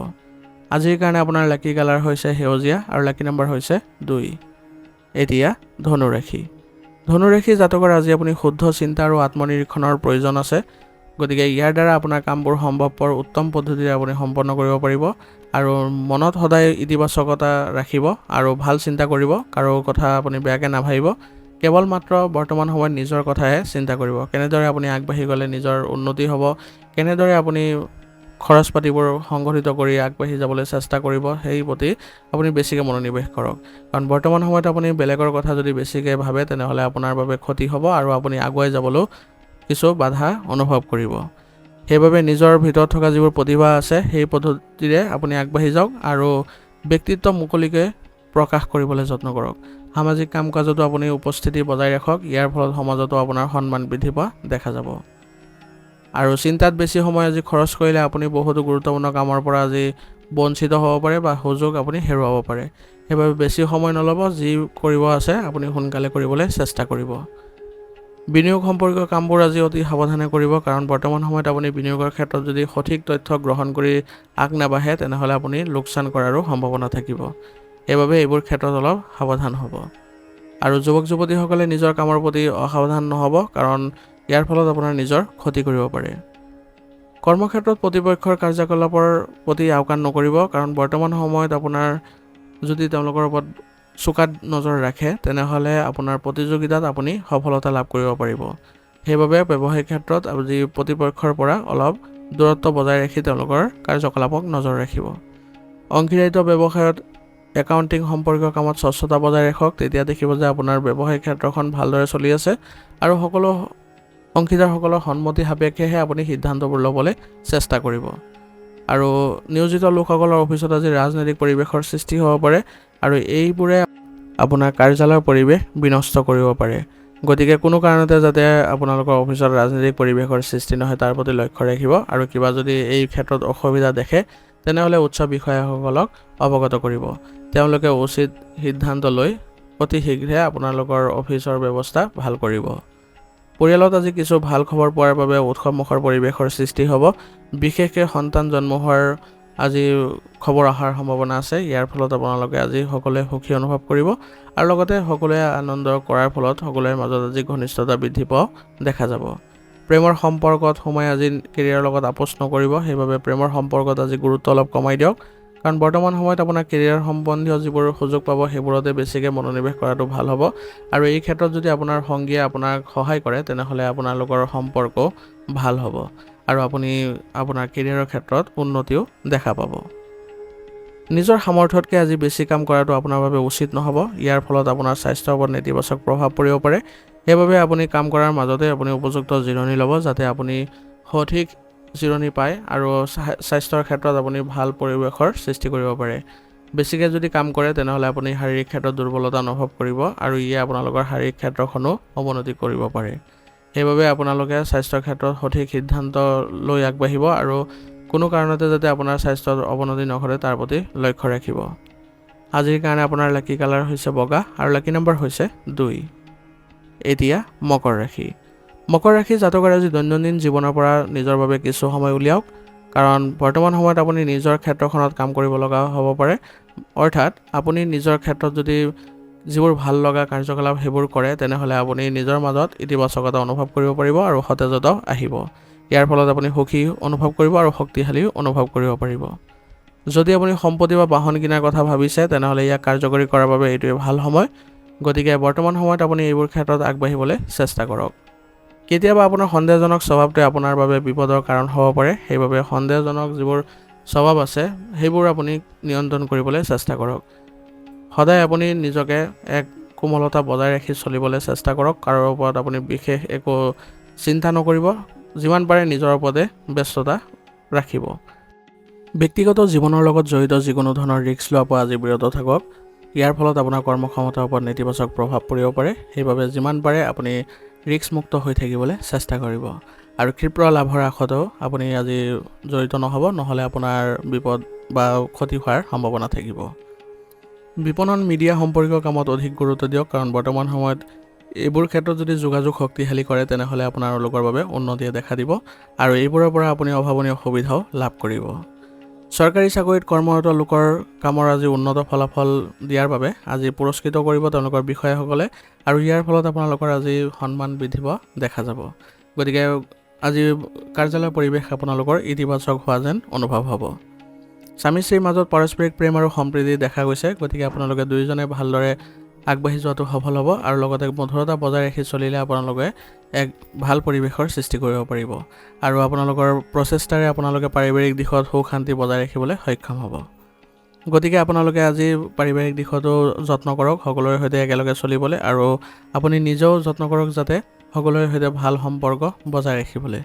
আজিৰ কাৰণে আপোনাৰ লাকি কালাৰ হৈছে সেউজীয়া আৰু লাকি নম্বৰ হৈছে 2। এতিয়া ধনুৰাশি। ধনুৰাশি জাতকৰ আজি আপুনি শুদ্ধ চিন্তা আৰু আত্মনিৰীক্ষণৰ প্ৰয়োজন আছে, গতিকে ইয়াৰ দ্বাৰা আপোনাৰ কামবোৰ সম্ভৱপৰ উত্তম পদ্ধতিৰে আপুনি সম্পন্ন কৰিব পাৰিব আৰু মনত সদায় ইতিবাচকতা ৰাখিব আৰু ভাল চিন্তা কৰিব, কাৰো কথা আপুনি বেয়াকৈ নাভাবিব, কেৱল মাত্ৰ বৰ্তমান সময়ত নিজৰ কথাহে চিন্তা কৰিব। কেনেদৰে আপুনি আগবাঢ়ি গ'লে নিজৰ উন্নতি হ'ব, কেনেদৰে আপুনি খৰচ পাতিবোৰ সংগঠিত কৰি আগবাঢ়ি যাবলৈ চেষ্টা কৰিব, সেই প্ৰতি আপুনি বেছিকৈ মনোনিৱেশ কৰক, কাৰণ বৰ্তমান সময়ত আপুনি বেলেগৰ কথা যদি বেছিকৈ ভাবে তেনেহ'লে আপোনাৰ বাবে ক্ষতি হ'ব আৰু আপুনি আগুৱাই যাবলৈও কিছু বাধা অনুভৱ কৰিব। সেইবাবে নিজৰ ভিতৰত থকা যিবোৰ প্ৰতিভা আছে সেই পদ্ধতিৰে আপুনি আগবাঢ়ি যাওক আৰু ব্যক্তিত্ব মুকলিকৈ প্ৰকাশ কৰিবলৈ যত্ন কৰক। সামাজিক কাম কাজতো আপুনি উপস্থিতি বজাই ৰাখক, ইয়াৰ ফলত সমাজতো আপোনাৰ সন্মান বৃদ্ধি পোৱা দেখা যাব। আৰু চিন্তাত বেছি সময় আজি খৰচ কৰিলে আপুনি বহুতো গুৰুত্বপূৰ্ণ কামৰ পৰা আজি বঞ্চিত হ'ব পাৰে বা সুযোগ আপুনি হেৰুৱাব পাৰে। সেইবাবে বেছি সময় নল'ব, যি কৰিব আছে আপুনি সোনকালে কৰিবলৈ চেষ্টা কৰিব। বিনিয়োগ সম্পৰ্কীয় কামবোৰ আজি অতি সাৱধানে কৰিব, কাৰণ বৰ্তমান সময়ত আপুনি বিনিয়োগৰ ক্ষেত্ৰত যদি সঠিক তথ্য গ্ৰহণ কৰি আগ নাবাঢ়ে তেনেহ'লে আপুনি লোকচান কৰাৰো সম্ভাৱনা থাকিব। সেইবাবে এইবোৰ ক্ষেত্ৰত অলপ সাৱধান হ'ব। আৰু যুৱক যুৱতীসকলে নিজৰ কামৰ প্ৰতি অসাৱধান নহ'ব, কাৰণ ইয়াৰ ফলত আপোনাৰ নিজৰ ক্ষতি কৰিব পাৰে। কৰ্মক্ষেত্ৰত প্ৰতিপক্ষৰ কাৰ্যকলাপৰ প্ৰতি আওকাণ নকৰিব, কাৰণ বৰ্তমান সময়ত আপোনাৰ যদি তেওঁলোকৰ ওপৰত চোকাত নজৰ ৰাখে তেনেহ'লে আপোনাৰ প্ৰতিযোগিতাত আপুনি সফলতা লাভ কৰিব পাৰিব। সেইবাবে ব্যৱসায়িক ক্ষেত্ৰত আজি প্ৰতিপক্ষৰ পৰা অলপ দূৰত্ব বজাই ৰাখি তেওঁলোকৰ কাৰ্যকলাপক নজৰ ৰাখিব। অংশীদাৰিত্ব ব্যৱসায়ত একাউণ্টিং সম্পৰ্কীয় কামত স্বচ্ছতা বজাই ৰাখক, তেতিয়া দেখিব যে আপোনাৰ ব্যৱসায়িক ক্ষেত্ৰখন ভালদৰে চলি আছে আৰু সকলো অংশীদাৰসকলৰ সন্মতি সাপেক্ষেহে আপুনি সিদ্ধান্তবোৰ ল'বলৈ চেষ্টা কৰিব। আৰু নিয়োজিত লোকসকলৰ অফিচত আজি ৰাজনৈতিক পৰিৱেশৰ সৃষ্টি হ'ব পাৰে আৰু এইবোৰে আপোনাৰ কাৰ্যালয়ৰ পৰিৱেশ বিনষ্ট কৰিব পাৰে, গতিকে কোনো কাৰণতে যাতে আপোনালোকৰ অফিচত ৰাজনৈতিক পৰিৱেশৰ সৃষ্টি নহয় তাৰ প্ৰতি লক্ষ্য ৰাখিব আৰু কিবা যদি এই ক্ষেত্ৰত অসুবিধা দেখে তেনেহ'লে উচ্চ বিষয়াসকলক অৱগত কৰিব। তেওঁলোকে উচিত সিদ্ধান্ত লৈ অতি শীঘ্ৰে আপোনালোকৰ অফিচৰ ব্যৱস্থা ভাল কৰিব। পৰিয়ালত আজি কিছু ভাল খবৰ পোৱাৰ বাবে উৎসৱমুখৰ পৰিৱেশৰ সৃষ্টি হ'ব, বিশেষকৈ সন্তান জন্ম হোৱাৰ আজি খবৰ অহাৰ সম্ভাৱনা আছে। ইয়াৰ ফলত আপোনালোকে আজি সকলোৱে সুখী অনুভৱ কৰিব আৰু লগতে সকলোৱে আনন্দ কৰাৰ ফলত সকলোৰে মাজত আজি ঘনিষ্ঠতা বৃদ্ধি পোৱা দেখা যাব। প্ৰেমৰ সম্পৰ্কত সোমাই আজি কেৰিয়াৰৰ লগত আপোচ নকৰিব, সেইবাবে প্ৰেমৰ সম্পৰ্কত আজি গুৰুত্ব অলপ কমাই দিয়ক, কাৰণ বৰ্তমান সময়ত আপোনাৰ কেৰিয়াৰ সম্বন্ধীয় যিবোৰ সুযোগ পাব সেইবোৰতে বেছিকৈ মনোনিৱেশ কৰাটো ভাল হ'ব আৰু এই ক্ষেত্ৰত যদি আপোনাৰ সংগীয়ে আপোনাক সহায় কৰে তেনেহ'লে আপোনালোকৰ সম্পৰ্ক ভাল হ'ব আৰু আপুনি আপোনাৰ কেৰিয়াৰৰ ক্ষেত্ৰত উন্নতিও দেখা পাব। নিজৰ সামৰ্থ্যতকৈ আজি বেছি কাম কৰাটো আপোনাৰ বাবে উচিত নহ'ব। ইয়াৰ ফলত আপোনাৰ স্বাস্থ্যৰ ওপৰত নেতিবাচক প্ৰভাৱ পৰিব পাৰে। সেইবাবে আপুনি কাম কৰাৰ মাজতে আপুনি উপযুক্ত জিৰণি ল'ব, যাতে আপুনি সঠিক জিৰণি পায় আৰু স্বাস্থ্যৰ ক্ষেত্ৰত আপুনি ভাল পৰিৱেশৰ সৃষ্টি কৰিব পাৰে। বেছিকৈ যদি কাম কৰে তেনেহ'লে আপুনি শাৰীৰিক ক্ষেত্ৰত দুৰ্বলতা অনুভৱ কৰিব আৰু ইয়ে আপোনালোকৰ শাৰীৰিক ক্ষেত্ৰখনো অৱনতি কৰিব পাৰে। সেইবাবে আপোনালোকে স্বাস্থ্যৰ ক্ষেত্ৰত সঠিক সিদ্ধান্ত লৈ আগবাঢ়িব আৰু কোনো কাৰণতে যাতে আপোনাৰ স্বাস্থ্যৰ অৱনতি নঘটে তাৰ প্ৰতি লক্ষ্য ৰাখিব। আজিৰ কাৰণে আপোনাৰ লাকি কালাৰ হৈছে বগা আৰু লাকি নম্বৰ হৈছে 2। এতিয়া মকৰ ৰাশি। মকৰ ৰাশি জাতকৰ আজি দৈনন্দিন জীৱনৰ পৰা নিজৰ বাবে কিছু সময় উলিয়াওক, কাৰণ বৰ্তমান সময়ত আপুনি নিজৰ ক্ষেত্ৰখনত কাম কৰিব লগা হ'ব পাৰে। অৰ্থাৎ আপুনি নিজৰ ক্ষেত্ৰত যদি যিবোৰ ভাল লগা কাৰ্যকলাপ সেইবোৰ কৰে তেনেহ'লে আপুনি নিজৰ মাজত ইতিবাচকতা অনুভৱ কৰিব পাৰিব আৰু সতেজতা আহিব। ইয়াৰ ফলত আপুনি সুখী অনুভৱ কৰিব আৰু শক্তিশালী অনুভৱ কৰিব পাৰিব। যদি আপুনি সম্পত্তি বা বাহন কিনাৰ কথা ভাবিছে তেনেহ'লে ইয়াক কাৰ্যকৰী কৰাৰ বাবে এইটোৱে ভাল সময়। গতিকে বৰ্তমান সময়ত আপুনি এইবোৰ ক্ষেত্ৰত আগবাঢ়িবলৈ চেষ্টা কৰক। কেতিয়াবা আপোনাৰ সন্দেহজনক স্বভাৱটোৱে আপোনাৰ বাবে বিপদৰ কাৰণ হ'ব পাৰে। সেইবাবে সন্দেহজনক যিবোৰ স্বভাৱ আছে সেইবোৰ আপুনি নিয়ন্ত্ৰণ কৰিবলৈ চেষ্টা কৰক। সদায় আপুনি নিজকে এক কোমলতা বজাই ৰাখি চলিবলৈ চেষ্টা কৰক। কাৰোৰ ওপৰত আপুনি বিশেষ একো চিন্তা নকৰিব। যিমান পাৰে নিজৰ ওপৰতে ব্যস্ততা ৰাখিব। ব্যক্তিগত জীৱনৰ লগত জড়িত যিকোনো ধৰণৰ ৰিস্ক লোৱাৰ পৰা আজি বিৰত থাকক। ইয়াৰ ফলত আপোনাৰ কৰ্মক্ষমতাৰ ওপৰত নেতিবাচক প্ৰভাৱ পৰিব পাৰে। সেইবাবে যিমান পাৰে আপুনি ৰিস্কমুক্ত হৈ থাকিবলৈ চেষ্টা কৰিব আৰু ক্ষিপ্ৰ লাভৰ আশাতো আপুনি আজি জড়িত নহ'ব, নহ'লে আপোনাৰ বিপদ বা ক্ষতি হোৱাৰ সম্ভাৱনা থাকিব। বিপণন মিডিয়া সম্পৰ্কীয় কামত অধিক গুৰুত্ব দিয়ক, কাৰণ বৰ্তমান সময়ত এইবোৰ ক্ষেত্ৰত যদি যোগাযোগ শক্তিশালী কৰে তেনেহ'লে আপোনালোকৰ বাবে উন্নতিয়ে দেখা দিব আৰু এইবোৰৰ পৰা আপুনি অভাৱনীয় সুবিধাও লাভ কৰিব। চৰকাৰী চাকৰিত কৰ্মৰত লোকৰ কামৰ আজি উন্নত ফলাফল দিয়াৰ বাবে আজি পুৰস্কৃত কৰিব তেওঁলোকৰ বিষয়াসকলে আৰু ইয়াৰ ফলত আপোনালোকৰ আজি সন্মান বৃদ্ধি পোৱা দেখা যাব। গতিকে আজি কাৰ্যালয় পৰিৱেশ আপোনালোকৰ ইতিবাচক হোৱা যেন অনুভৱ হ'ব। স্বামী স্ত্ৰীৰ মাজত পাৰস্পৰিক প্ৰেম আৰু সম্প্ৰীতি দেখা গৈছে। গতিকে আপোনালোকে দুয়োজনে ভালদৰে আগবাঢ়ি যোৱাটো সফল হ'ব আৰু লগতে মধুৰতা বজাই ৰাখি চলিলে আপোনালোকে এক ভাল পৰিৱেশৰ সৃষ্টি কৰিব পাৰিব আৰু আপোনালোকৰ প্ৰচেষ্টাৰে আপোনালোকে পাৰিবাৰিক দিশত সুখ শান্তি বজাই ৰাখিবলৈ সক্ষম হ'ব। গতিকে আপোনালোকে আজি পাৰিবাৰিক দিশতো যত্ন কৰক সকলোৰে সৈতে একেলগে চলিবলৈ আৰু আপুনি নিজেও যত্ন কৰক যাতে সকলোৰে সৈতে ভাল সম্পৰ্ক বজাই ৰাখিবলৈ।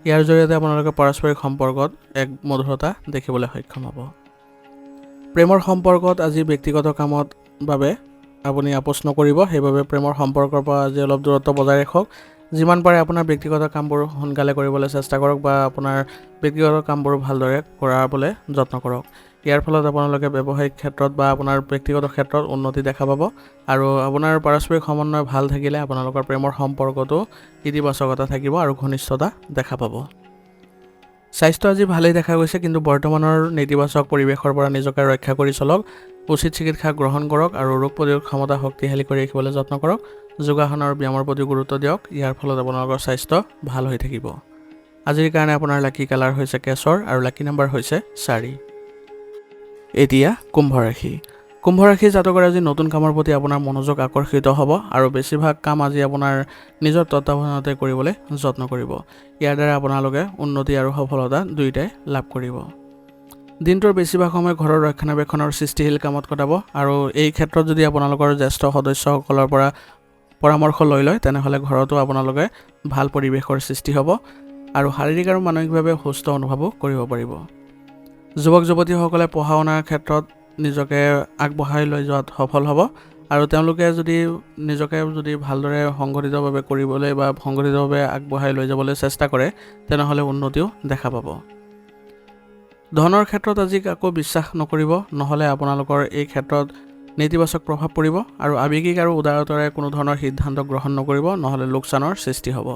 ইয়াৰ জৰিয়তে আপোনালোকে পাৰস্পৰিক সম্পৰ্কত এক মধুৰতা দেখিবলৈ সক্ষম হ'ব। প্ৰেমৰ সম্পৰ্কত আজি ব্যক্তিগত কামত বাবে আপুনি আপোচ নকৰিব। সেইবাবে প্ৰেমৰ সম্পৰ্কৰ পৰা আজি অলপ দূৰত্ব বজাই ৰাখক। যিমান পাৰে আপোনাৰ ব্যক্তিগত কামবোৰ সোনকালে কৰিবলৈ চেষ্টা কৰক বা আপোনাৰ ব্যক্তিগত কামবোৰ ভালদৰে কৰাবলৈ যত্ন কৰক। ইয়াৰ ফলত আপোনালোকে ব্যৱসায়িক ক্ষেত্ৰত বা আপোনাৰ ব্যক্তিগত ক্ষেত্ৰত উন্নতি দেখা পাব আৰু আপোনাৰ পাৰস্পৰিক সমন্বয় ভাল থাকিলে আপোনালোকৰ প্ৰেমৰ সম্পৰ্কতো ইতিবাচকতা থাকিব আৰু ঘনিষ্ঠতা দেখা পাব। স্বাস্থ্য আজি ভালেই দেখা গৈছে, কিন্তু বৰ্তমানৰ নেতিবাচক পৰিৱেশৰ পৰা নিজকে ৰক্ষা কৰি চলক। উচিত চিকিৎসা গ্ৰহণ কৰক আৰু ৰোগ প্ৰতিৰোধ ক্ষমতা শক্তিশালী কৰি ৰাখিবলৈ যত্ন কৰক। যোগাসন আৰু ব্যায়ামৰ প্ৰতি গুৰুত্ব দিয়ক। ইয়াৰ ফলত আপোনালোকৰ স্বাস্থ্য ভাল হৈ থাকিব। আজিৰ কাৰণে আপোনাৰ লাকি কালাৰ হৈছে কেশৰ আৰু লাকি নম্বৰ হৈছে 4। এতিয়া কুম্ভ ৰাশি। কুম্ভ ৰাশি জাতকৰ আজি নতুন কামৰ প্ৰতি আপোনাৰ মনোযোগ আকৰ্ষিত হ'ব আৰু বেছিভাগ কাম আজি আপোনাৰ নিজৰ তত্ত্বাৱধানতে কৰিবলৈ যত্ন কৰিব। ইয়াৰ দ্বাৰা আপোনালোকে উন্নতি আৰু সফলতা দুয়োটাই লাভ কৰিব। দিনটোৰ বেছিভাগ সময় ঘৰৰ ৰক্ষণাবেক্ষণৰ সৃষ্টিশীল কামত কটাব আৰু এই ক্ষেত্ৰত যদি আপোনালোকৰ জ্যেষ্ঠ সদস্যসকলৰ পৰা পৰামৰ্শ লৈ লয় তেনেহ'লে ঘৰতো আপোনালোকে ভাল পৰিৱেশৰ সৃষ্টি হ'ব আৰু শাৰীৰিক আৰু মানসিকভাৱে সুস্থ অনুভৱো কৰিব পাৰিব। যুৱক যুৱতীসকলে পঢ়া শুনাৰ ক্ষেত্ৰত নিজকে আগবঢ়াই লৈ যোৱাত সফল হ'ব আৰু তেওঁলোকে নিজকে ভালদৰে সংগঠিতভাৱে কৰিবলৈ বা সংগঠিতভাৱে আগবঢ়াই লৈ যাবলৈ চেষ্টা কৰে তেনেহ'লে উন্নতিও দেখা পাব। ধনৰ ক্ষেত্ৰত আজি কাকো বিশ্বাস নকৰিব, নহ'লে আপোনালোকৰ এই ক্ষেত্ৰত নেতিবাচক প্ৰভাৱ পৰিব আৰু আৱেগিক আৰু উদাৰতাৰে কোনো ধৰণৰ সিদ্ধান্ত গ্ৰহণ নকৰিব, নহ'লে লোকচানৰ সৃষ্টি হ'ব।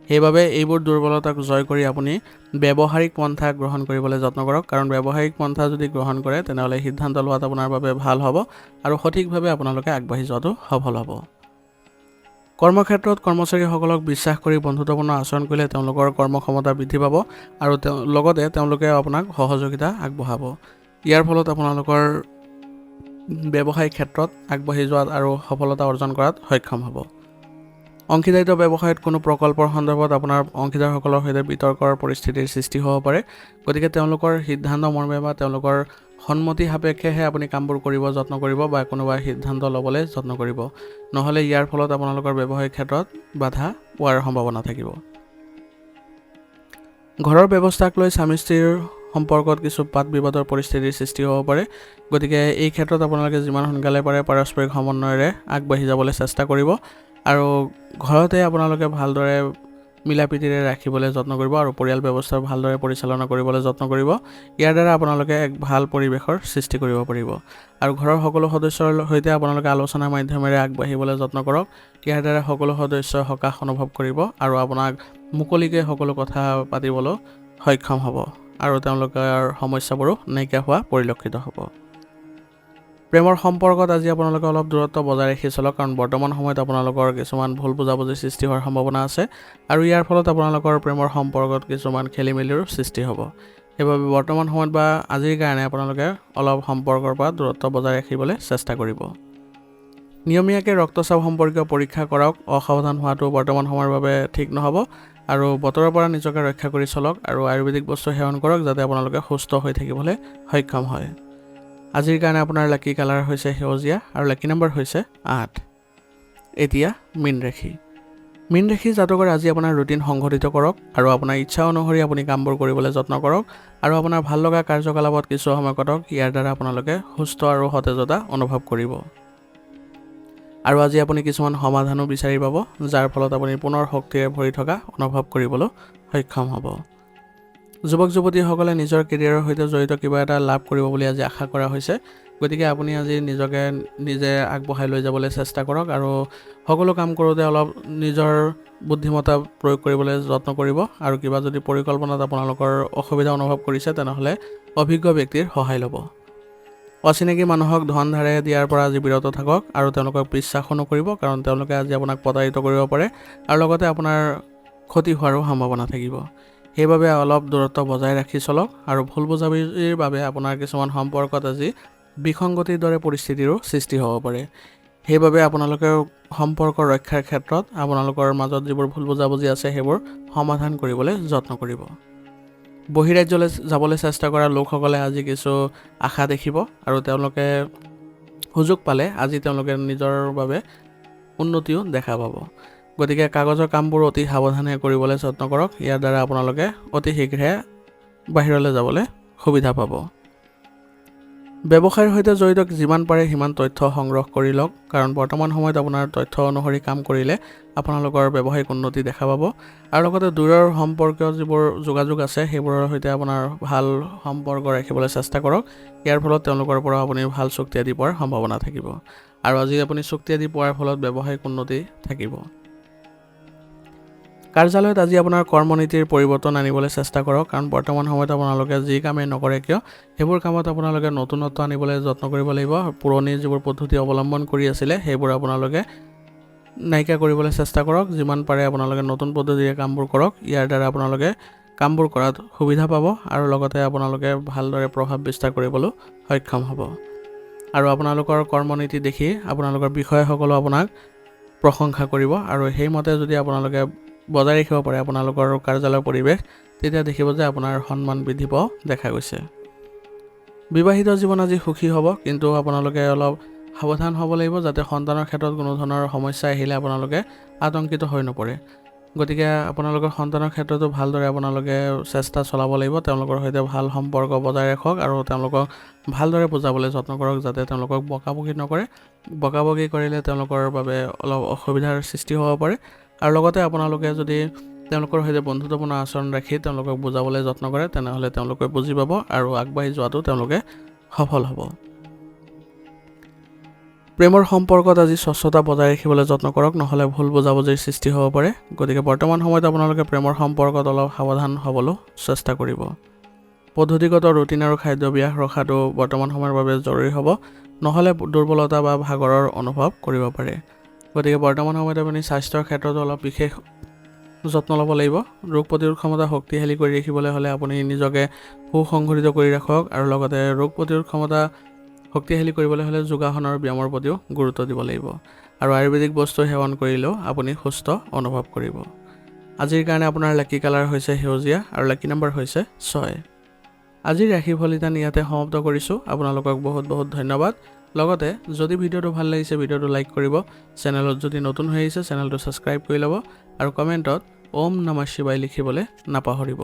সেইবাবে এইবোৰ দুৰ্বলতাক জয় কৰি আপুনি ব্যৱহাৰিক পন্থা গ্ৰহণ কৰিবলৈ যত্ন কৰক, কাৰণ ব্যৱহাৰিক পন্থা যদি গ্ৰহণ কৰে তেনেহ'লে সিদ্ধান্ত লোৱাত আপোনাৰ বাবে ভাল হ'ব আৰু সঠিকভাৱে আপোনালোকে আগবাঢ়ি যোৱাটো সফল হ'ব। কৰ্মক্ষেত্ৰত কৰ্মচাৰীসকলক বিশ্বাস কৰি বন্ধুত্বপূৰ্ণ আচৰণ কৰিলে তেওঁলোকৰ কৰ্মক্ষমতা বৃদ্ধি পাব আৰু লগতে তেওঁলোকে আপোনাক সহযোগিতা আগবঢ়াব। ইয়াৰ ফলত আপোনালোকৰ ব্যৱসায়িক ক্ষেত্ৰত আগবাঢ়ি যোৱাত আৰু সফলতা অৰ্জন কৰাত সক্ষম হ'ব। অংশীদাৰিত্ব ব্যৱসায়ত কোনো প্ৰকল্পৰ সন্দৰ্ভত আপোনাৰ অংশীদাৰসকলৰ সৈতে বিতৰ্কৰ পৰিস্থিতিৰ সৃষ্টি হ'ব পাৰে। গতিকে তেওঁলোকৰ সিদ্ধান্ত মৰ্মে বা তেওঁলোকৰ সন্মতি সাপেক্ষেহে আপুনি কামবোৰ কৰিব যত্ন কৰিব বা কোনোবা সিদ্ধান্ত ল'বলৈ যত্ন কৰিব। নহ'লে ইয়াৰ ফলত আপোনালোকৰ ব্যৱসায়িক ক্ষেত্ৰত বাধা পোৱাৰ সম্ভাৱনা থাকিব। ঘৰৰ ব্যৱস্থাক লৈ স্বামী স্ত্ৰীৰ সম্পৰ্কত কিছু বাদ বিবাদৰ পৰিস্থিতিৰ সৃষ্টি হ'ব পাৰে। গতিকে এই ক্ষেত্ৰত আপোনালোকে যিমান সোনকালে পাৰে পাৰস্পৰিক সমন্বয়েৰে আগবাঢ়ি যাবলৈ চেষ্টা কৰিব আৰু ঘৰতে আপোনালোকে ভালদৰে মিলা প্ৰীতিৰে ৰাখিবলৈ যত্ন কৰিব আৰু পৰিয়াল ব্যৱস্থা ভালদৰে পৰিচালনা কৰিবলৈ যত্ন কৰিব। ইয়াৰ দ্বাৰা আপোনালোকে এক ভাল পৰিৱেশৰ সৃষ্টি কৰিব পাৰিব আৰু ঘৰৰ সকলো সদস্যৰ সৈতে আপোনালোকে আলোচনাৰ মাধ্যমেৰে আগবাঢ়িবলৈ যত্ন কৰক। ইয়াৰ দ্বাৰা সকলো সদস্যই সকাহ অনুভৱ কৰিব আৰু আপোনাক মুকলিকৈ সকলো কথা পাতিবলৈ সক্ষম হ'ব আৰু তেওঁলোকৰ সমস্যাবোৰো নাইকিয়া হোৱা পৰিলক্ষিত হ'ব। প্ৰেমৰ সম্পৰ্কত আজি আপোনালোকে অলপ দূৰত্ব বজাই ৰাখি চলক, কাৰণ বৰ্তমান সময়ত আপোনালোকৰ কিছুমান ভুল বুজাবুজিৰ সৃষ্টি হোৱাৰ সম্ভাৱনা আছে আৰু ইয়াৰ ফলত আপোনালোকৰ প্ৰেমৰ সম্পৰ্কত কিছুমান খেলি মেলিৰ সৃষ্টি হ'ব। সেইবাবে বৰ্তমান সময়ত বা আজিৰ কাৰণে আপোনালোকে অলপ সম্পৰ্কৰ পৰা দূৰত্ব বজাই ৰাখিবলৈ চেষ্টা কৰিব। নিয়মীয়াকৈ ৰক্তচাপ সম্পৰ্কীয় পৰীক্ষা কৰক। অসাৱধান হোৱাটো বৰ্তমান সময়ৰ বাবে ঠিক নহ'ব আৰু বতৰৰ পৰা নিজকে ৰক্ষা কৰি চলক আৰু আয়ুৰ্বেদিক বস্তু সেৱন কৰক যাতে আপোনালোকে সুস্থ হৈ থাকিবলৈ সক্ষম হয়। আজিৰ কাৰণে আপোনাৰ লাকি কালাৰ হৈছে সেউজীয়া আৰু লাকি নম্বৰ হৈছে 8। এতিয়া মীন ৰাশি। মীন ৰাশি জাতকৰ আজি আপোনাৰ ৰুটিন সংঘটিত কৰক আৰু আপোনাৰ ইচ্ছা অনুসৰি আপুনি কামবোৰ কৰিবলৈ যত্ন কৰক আৰু আপোনাৰ ভাল লগা কাৰ্যকলাপত কিছু সময় কটাওক। ইয়াৰ দ্বাৰা আপোনালোকে সুস্থ আৰু সতেজতা অনুভৱ কৰিব আৰু আজি আপুনি কিছুমান সমাধানো বিচাৰি পাব, যাৰ ফলত আপুনি পুনৰ শক্তিৰে ভৰি থকা অনুভৱ কৰিবলৈ সক্ষম হ'ব। যুৱক যুৱতীসকলে নিজৰ কেৰিয়াৰৰ সৈতে জড়িত কিবা এটা লাভ কৰিব বুলি আজি আশা কৰা হৈছে। গতিকে আপুনি আজি নিজকে নিজে আগবঢ়াই লৈ যাবলৈ চেষ্টা কৰক আৰু সকলো কাম কৰোঁতে অলপ নিজৰ বুদ্ধিমত্তা প্ৰয়োগ কৰিবলৈ যত্ন কৰিব আৰু কিবা যদি পৰিকল্পনাত আপোনালোকৰ অসুবিধা অনুভৱ কৰিছে তেনেহ'লে অভিজ্ঞ ব্যক্তিৰ সহায় ল'ব। অচিনাকি মানুহক ধন ধাৰে দিয়াৰ পৰা আজি বিৰত থাকক আৰু তেওঁলোকক বিশ্বাসো নকৰিব, কাৰণ তেওঁলোকে আজি আপোনাক প্ৰতাৰিত কৰিব পাৰে আৰু লগতে আপোনাৰ ক্ষতি হোৱাৰো সম্ভাৱনা থাকিব। সেইবাবে অলপ দূৰত্ব বজাই ৰাখি চলক আৰু ভুল বুজাবুজিৰ বাবে আপোনাৰ কিছুমান সম্পৰ্কত আজি বিসংগতিৰ দৰে পৰিস্থিতিৰো সৃষ্টি হ'ব পাৰে। সেইবাবে আপোনালোকে সম্পৰ্ক ৰক্ষাৰ ক্ষেত্ৰত আপোনালোকৰ মাজত যিবোৰ ভুল বুজাবুজি আছে সেইবোৰ সমাধান কৰিবলৈ যত্ন কৰিব। বহিৰাজ্যলৈ যাবলৈ চেষ্টা কৰা লোকসকলে আজি কিছু আশা দেখিব আৰু তেওঁলোকে সুযোগ পালে আজি তেওঁলোকে নিজৰ বাবে উন্নতিও দেখা পাব। গতিকে কাগজৰ কামবোৰ অতি সাৱধানে কৰিবলৈ যত্ন কৰক। ইয়াৰ দ্বাৰা আপোনালোকে অতি শীঘ্ৰে বাহিৰলৈ যাবলৈ সুবিধা পাব। ব্যৱসায়ৰ সৈতে জড়িত যিমান পাৰে সিমান তথ্য সংগ্ৰহ কৰি লওক, কাৰণ বৰ্তমান সময়ত আপোনাৰ তথ্য অনুসৰি কাম কৰিলে আপোনালোকৰ ব্যৱসায়িক উন্নতি দেখা পাব আৰু লগতে দূৰৰ সম্পৰ্কীয় যিবোৰ যোগাযোগ আছে সেইবোৰৰ সৈতে আপোনাৰ ভাল সম্পৰ্ক ৰাখিবলৈ চেষ্টা কৰক। ইয়াৰ ফলত তেওঁলোকৰ পৰা আপুনি ভাল চুক্তি আদি পোৱাৰ সম্ভাৱনা থাকিব আৰু আজি আপুনি চুক্তি আদি পোৱাৰ ফলত ব্যৱসায়িক উন্নতি থাকিব। কাৰ্যালয়ত আজি আপোনাৰ কৰ্মনীতিৰ পৰিৱৰ্তন আনিবলৈ চেষ্টা কৰক, কাৰণ বৰ্তমান সময়ত আপোনালোকে যি কামেই নকৰে কিয় সেইবোৰ কামত আপোনালোকে নতুনত্ব আনিবলৈ যত্ন কৰিব লাগিব। পুৰণি যিবোৰ পদ্ধতি অৱলম্বন কৰি আছিলে সেইবোৰ আপোনালোকে নাইকিয়া কৰিবলৈ চেষ্টা কৰক। যিমান পাৰে আপোনালোকে নতুন পদ্ধতিৰে কামবোৰ কৰক। ইয়াৰ দ্বাৰা আপোনালোকে কামবোৰ কৰাত সুবিধা পাব আৰু লগতে আপোনালোকে ভালদৰে প্ৰভাৱ বিস্তাৰ কৰিবলৈ সক্ষম হ'ব আৰু আপোনালোকৰ কৰ্মনীতি দেখি আপোনালোকৰ বিষয়াসকলে আপোনাক প্ৰশংসা কৰিব আৰু সেইমতে যদি আপোনালোকে বজাই ৰাখিব পাৰে আপোনালোকৰ কাৰ্যালয়ৰ পৰিৱেশ, তেতিয়া দেখিব যে আপোনাৰ সন্মান বৃদ্ধি পোৱা দেখা গৈছে। বিবাহিত জীৱন আজি সুখী হ'ব, কিন্তু আপোনালোকে অলপ সাৱধান হ'ব লাগিব যাতে সন্তানৰ ক্ষেত্ৰত কোনো ধৰণৰ সমস্যা আহিলে আপোনালোকে আতংকিত হৈ নপৰে। গতিকে আপোনালোকৰ সন্তানৰ ক্ষেত্ৰতো ভালদৰে আপোনালোকে চেষ্টা চলাব লাগিব। তেওঁলোকৰ সৈতে ভাল সম্পৰ্ক বজাই ৰাখক আৰু তেওঁলোকক ভালদৰে বুজাবলৈ যত্ন কৰক যাতে তেওঁলোকক বকাবকি নকৰে। বকাবকি কৰিলে তেওঁলোকৰ বাবে অলপ অসুবিধাৰ সৃষ্টি হ'ব পাৰে আৰু লগতে আপোনালোকে যদি তেওঁলোকৰ সৈতে বন্ধুত্বপূৰ্ণ আচৰণ ৰাখি তেওঁলোকক বুজাবলৈ যত্ন কৰে তেনেহ'লে তেওঁলোকে বুজি পাব আৰু আগবাঢ়ি যোৱাটো তেওঁলোকে সফল হ'ব। প্ৰেমৰ সম্পৰ্কত আজি স্বচ্ছতা বজাই ৰাখিবলৈ যত্ন কৰক, নহ'লে ভুল বুজাবুজিৰ সৃষ্টি হ'ব পাৰে। গতিকে বৰ্তমান সময়ত আপোনালোকে প্ৰেমৰ সম্পৰ্কত অলপ সাৱধান হ'বলৈ চেষ্টা কৰিব। পদ্ধতিগত ৰুটিন আৰু খাদ্যাভ্যাস ৰখাটো বৰ্তমান সময়ৰ বাবে জৰুৰী হ'ব, নহ'লে দুৰ্বলতা বা ভাগৰৰ অনুভৱ কৰিব পাৰে। গতিকে বৰ্তমান সময়ত আপুনি স্বাস্থ্যৰ ক্ষেত্ৰতো অলপ বিশেষ যত্ন ল'ব লাগিব। ৰোগ প্ৰতিৰোধ ক্ষমতা শক্তিশালী কৰি ৰাখিবলৈ হ'লে আপুনি নিজকে সুসংগঠিত কৰি ৰাখক আৰু লগতে ৰোগ প্ৰতিৰোধ ক্ষমতা শক্তিশালী কৰিবলৈ হ'লে যোগাসনৰ ব্যায়ামৰ প্ৰতিও গুৰুত্ব দিব লাগিব আৰু আয়ুৰ্বেদিক বস্তু সেৱন কৰিলেও আপুনি সুস্থ অনুভৱ কৰিব। আজিৰ কাৰণে আপোনাৰ লাকি কালাৰ হৈছে সেউজীয়া আৰু লাকি নম্বৰ হৈছে 6। আজিৰ ৰাশিফল ইয়াতে সমাপ্ত কৰিছোঁ। আপোনালোকক বহুত বহুত ধন্যবাদ। লগতে যদি ভিডিঅ'টো ভাল লাগিছে ভিডিঅ'টো লাইক কৰিব, চেনেলত যদি নতুন হৈ আহিছে চেনেলটো ছাবস্ক্ৰাইব কৰি ল'ব আৰু কমেণ্টত ওম নমঃ শিৱায় লিখিবলৈ নাপাহৰিব।